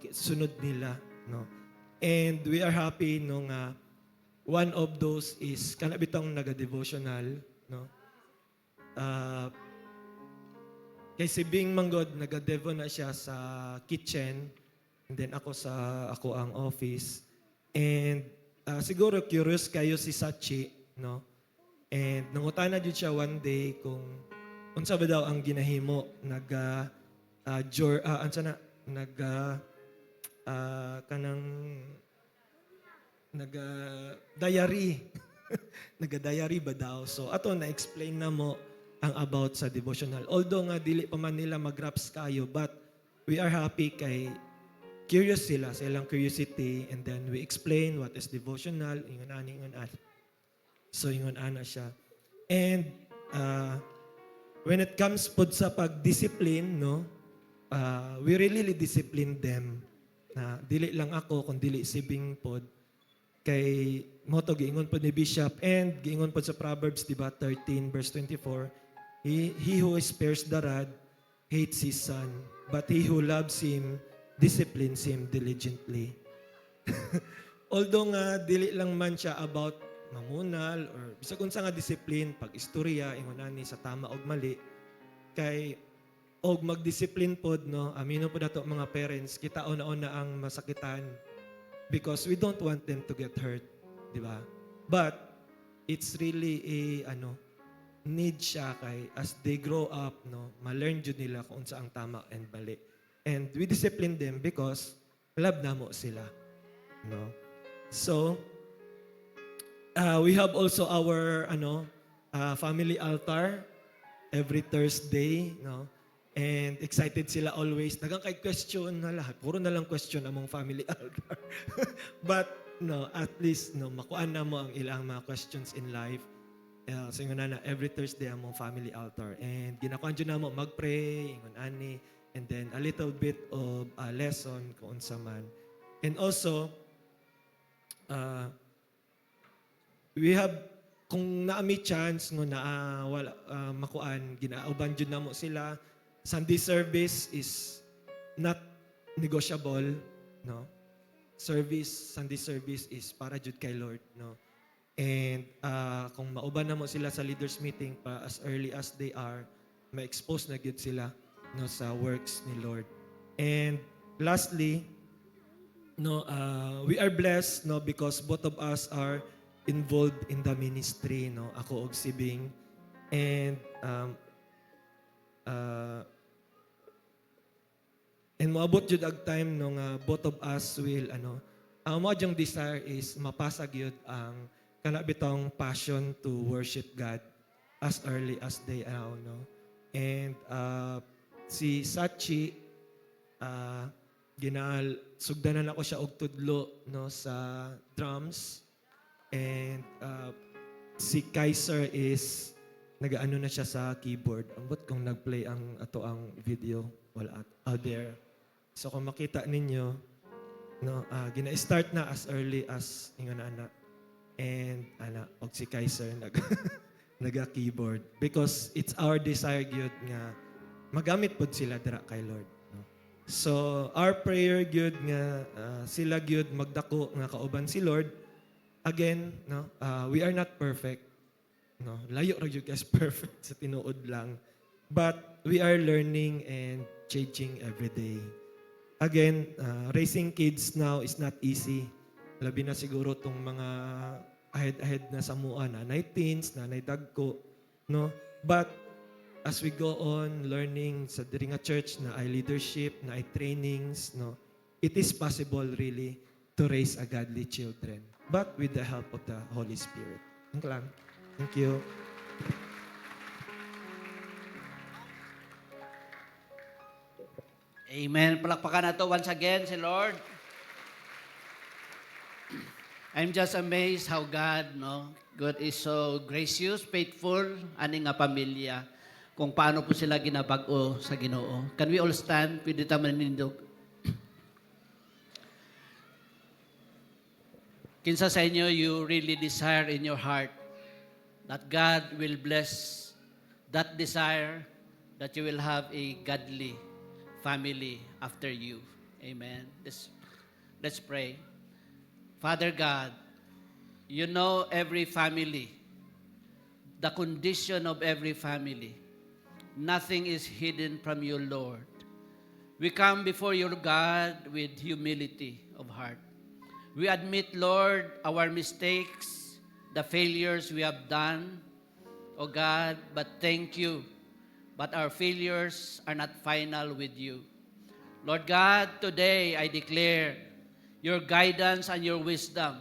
sunod nila, no. And we are happy, no, nga one of those is kana bitong naga-devotional, no. Kay si Bing Manggod naga-devo na siya sa kitchen, and then ako ang office. And siguro curious kayo si Sachi, no. And nangutana jud siya one day kung unsa ba daw ang ginahimo diary. Naga-diary ba daw? So ato na explain na mo ang about sa devotional. Although nga dili pa man nila mag-raps kayo, but we are happy kay curious sila, sa ilang curiosity, and then we explain what is devotional, ingon ani. So ingon ana siya. And when it comes pod sa pag-discipline, no, we really discipline them. Na dili lang ako, kung dili si Bing pod. Kay moto giingon pod ni Bishop, and giingon pod sa Proverbs, diba, 13 verse 24, he who spares the rod hates his son, but he who loves him disciplines him diligently. Although nga dili lang man siya about mamunal or bisag unsa nga discipline, pag-istorya, ingon ani sa tama og mali, kay og mag-discipline pod, no, amino pod ato mga parents, kita una-una ang masakitan because we don't want them to get hurt, di ba? But it's really a need siya kay as they grow up, no, ma-learn jud nila kung unsa ang tama and mali. And we discipline them because love na mo sila, no. So we have also our family altar every Thursday, no. And excited sila always. Nagang kay question na lahat. Puro na lang question among family altar. But no, at least no, makuan na mo ang ilang mga questions in life. So ingon na every Thursday among family altar. And ginakuan jud namo magpray, ingon ani, and then a little bit of a lesson kung unsa man. And also we have, kung naami chance ngo na wala makuan, ginauban jud namo sila. Sunday service is not negotiable, no. Sunday service is para jud kay Lord, no. And kung mauban na mo sila sa leaders meeting pa as early as they are, ma-expose na gyud sila no sa works ni Lord. And lastly, no we are blessed no because both of us are involved in the ministry no, ako og si Bing. And moabot jud ag time no nga both of us will ang mo yung desire is mapasag yun ang kanabitong passion to worship God as early as they are, no? And si Sachi, sugdanan ako siya og tudlo no, sa drums. And si Kaiser is nagaano na siya sa keyboard. Ambot kung nag-play ang ato ang video wala out there. So kung makita ninyo, no, gina-start na as early as ingon ana. And og si Kaiser naga-keyboard because it's our desire gyud nga magamit pod sila dira kay Lord, no? So our prayer gyud nga sila gyud magdako nga kauban si Lord. Again, no, we are not perfect, no, layo ra gyud guys perfect sa tinuod lang, but we are learning and changing every day. Again, raising kids now is not easy. Labi na siguro tong mga ahead na samuan, nanay teens, nanay dagko, no? But as we go on learning sa diri nga church na ay leadership, na ay trainings, no? It is possible really to raise a godly children, but with the help of the Holy Spirit. Ang lang. Thank you. Amen. Palakpakan na to once again si Lord. I'm just amazed how God, no? God is so gracious, faithful, ani nga pamilya. Kung paano po sila ginabag-o sa Ginoo. Can we all stand? Pwede tayo manindog. Kinsa sa inyo, you really desire in your heart that God will bless that desire, that you will have a godly family after you. Amen. Let's pray. Father God, you know every family, the condition of every family. Nothing is hidden from you, Lord. We come before you, God, with humility of heart. We admit, Lord, our mistakes, the failures we have done, oh God, but thank you. But our failures are not final with you. Lord God, today I declare your guidance and your wisdom,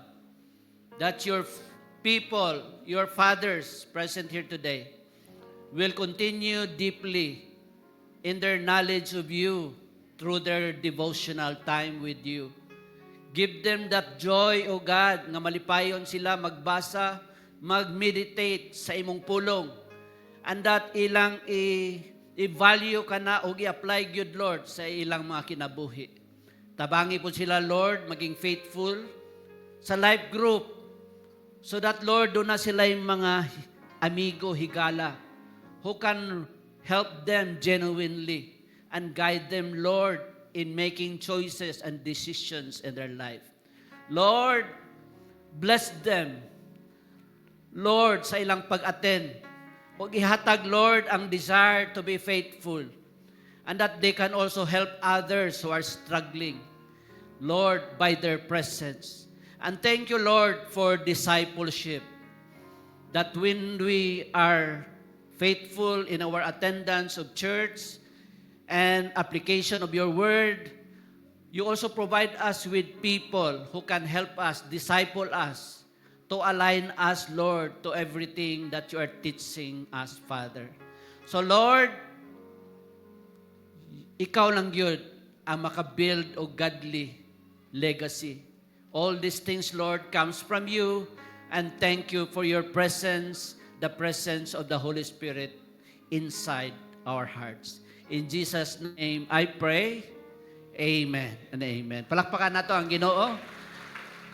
that your people, your fathers present here today, will continue deeply in their knowledge of you through their devotional time with you. Give them that joy, O God, nga malipayon sila magbasa, mag-meditate sa imong pulong, and that ilang i-value ka na o i-apply gyud, Lord, sa ilang mga kinabuhi. Tabangi po sila, Lord, maging faithful sa life group, so that, Lord, doon na sila yung mga amigo, higala, who can help them genuinely and guide them, Lord, in making choices and decisions in their life. Lord, bless them, Lord, sa ilang pag-attend. Huwag ihatag, Lord, ang desire to be faithful, and that they can also help others who are struggling, Lord, by their presence. And thank you, Lord, for discipleship, that when we are faithful in our attendance of church and application of your word, you also provide us with people who can help us, disciple us, to align us, Lord, to everything that you are teaching us, Father. So, Lord, ikaw lang yun ang makabuild o godly legacy. All these things, Lord, comes from you, and thank you for your presence, the presence of the Holy Spirit inside our hearts. In Jesus' name, I pray. Amen and amen. Palakpakan na to ang Ginoo.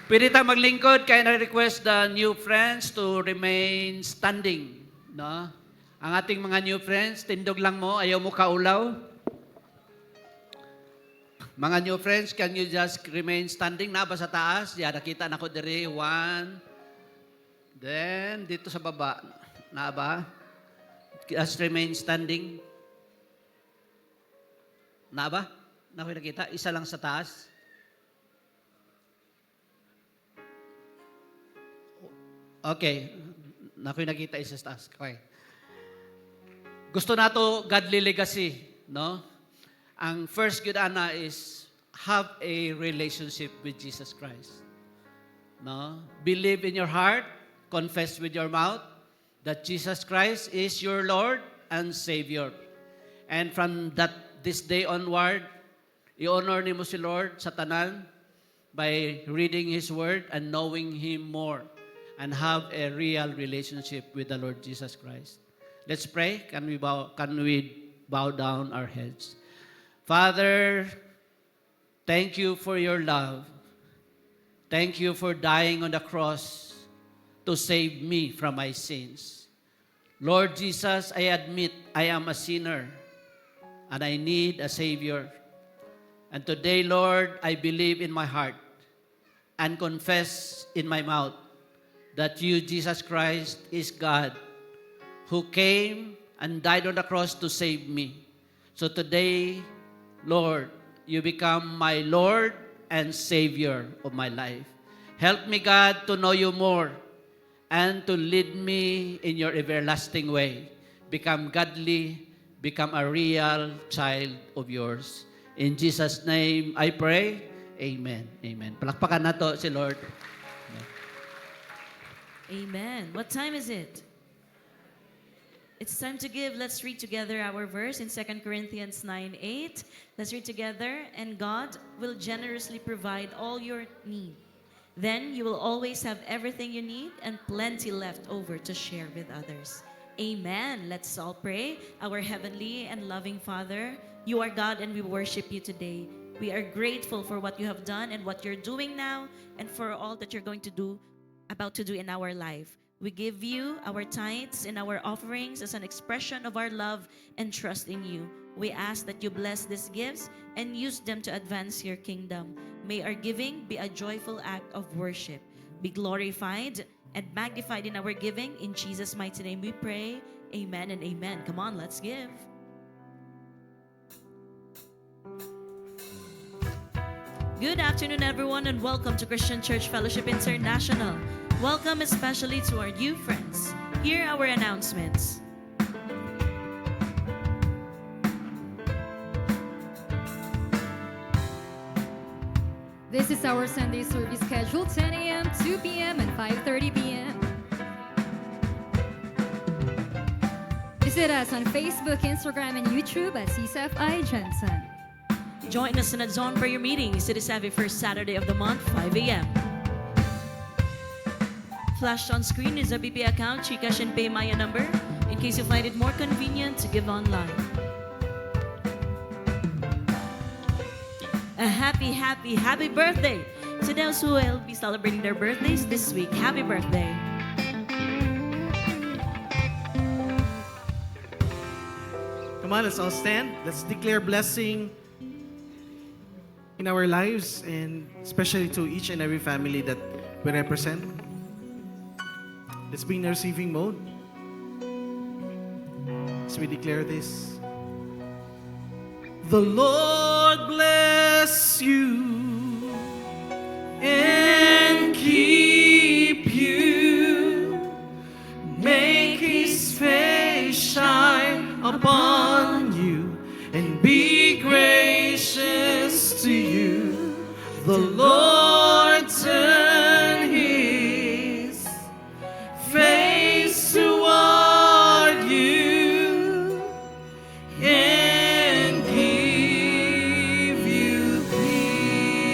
Pwede tayo maglingkod, kaya na-request the new friends to remain standing. No? Ang ating mga new friends, tindog lang mo, ayaw mo kaulaw. Mga new friends, can you just remain standing na ba sa taas? Yan, nakita na ko diri. 1, Then, dito sa baba, na ba? Just remain standing. Na ba? Na ko nakita? Isa lang sa taas. Okay. Na ko nakita isa sa taas. Okay. Gusto nato godly legacy, no? Ang first good ana is have a relationship with Jesus Christ. No? Believe in your heart, confess with your mouth that Jesus Christ is your Lord and Savior. And from this day onward, i-honor nimo si Lord sa tanan by reading His Word and knowing Him more and have a real relationship with the Lord Jesus Christ. Let's pray. Can we bow down our heads? Father, thank you for your love. Thank you for dying on the cross to save me from my sins. Lord Jesus, I admit I am a sinner and I need a Savior. And today, Lord, I believe in my heart and confess in my mouth that you, Jesus Christ, is God who came and died on the cross to save me. So today, Lord, you become my Lord and Savior of my life. Help me, God, to know you more and to lead me in your everlasting way. Become godly, become a real child of yours. In Jesus' name, I pray. Amen. Amen. Palakpakan na to si Lord. Amen. What time is it? It's time to give. Let's read together our verse in 2 Corinthians 9:8. Let's read together. And God will generously provide all your need. Then you will always have everything you need and plenty left over to share with others. Amen. Let's all pray. Our heavenly and loving Father, you are God and we worship you today. We are grateful for what you have done and what you're doing now and for all that you're going to do, about to do in our life. We give you our tithes and our offerings as an expression of our love and trust in you. We ask that you bless these gifts and use them to advance your kingdom. May our giving be a joyful act of worship. Be glorified and magnified in our giving. In Jesus' mighty name we pray. Amen and amen. Come on, let's give. Good afternoon, everyone, and welcome to Christian Church Fellowship International. Welcome especially to our new friends. Here are our announcements. This is our Sunday service schedule, 10 a.m., 2 p.m., and 5:30 p.m. Visit us on Facebook, Instagram, and YouTube at CSFI Jensen. Join us in a Zone Prayer meeting, City Savvy, first Saturday of the month, 5 a.m. Flashed on screen is a BP account, GCash and PayMaya number, in case you find it more convenient to give online. A happy birthday to those who will be celebrating their birthdays this week. Happy birthday. Come on, let's all stand. Let's declare blessing in our lives and especially to each and every family that we represent. Let's be in the receiving mode as we declare this. The Lord bless you and keep you. Make His face shine upon you and be gracious to you. The Lord turn His face toward you and give you peace.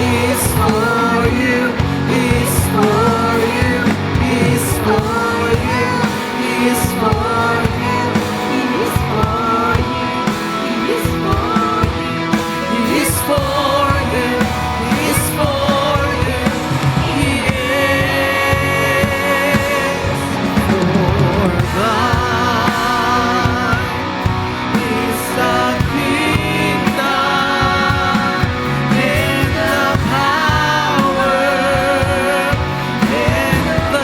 is for you, is for you, is for you, is for you, is for you, is for you, is for you, is for you, He is for God is the kingdom and the power and the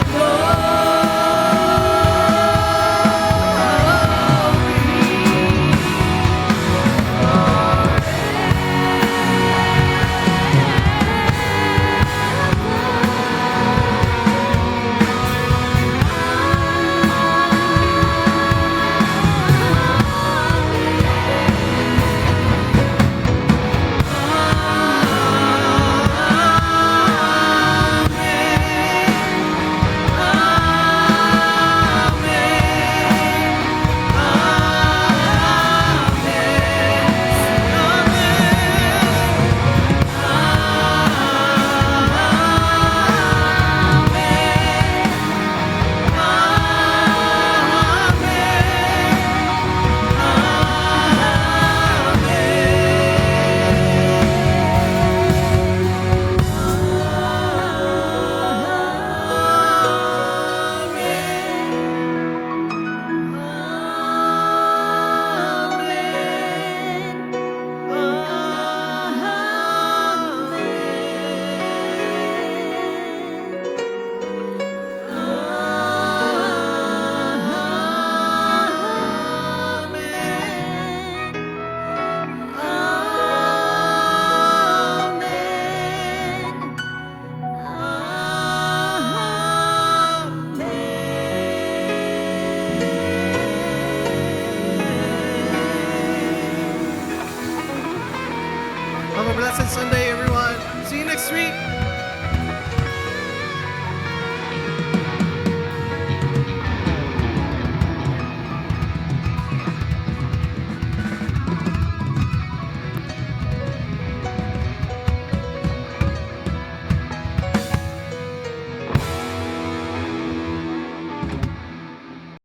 Have a blessed Sunday, everyone. See you next week.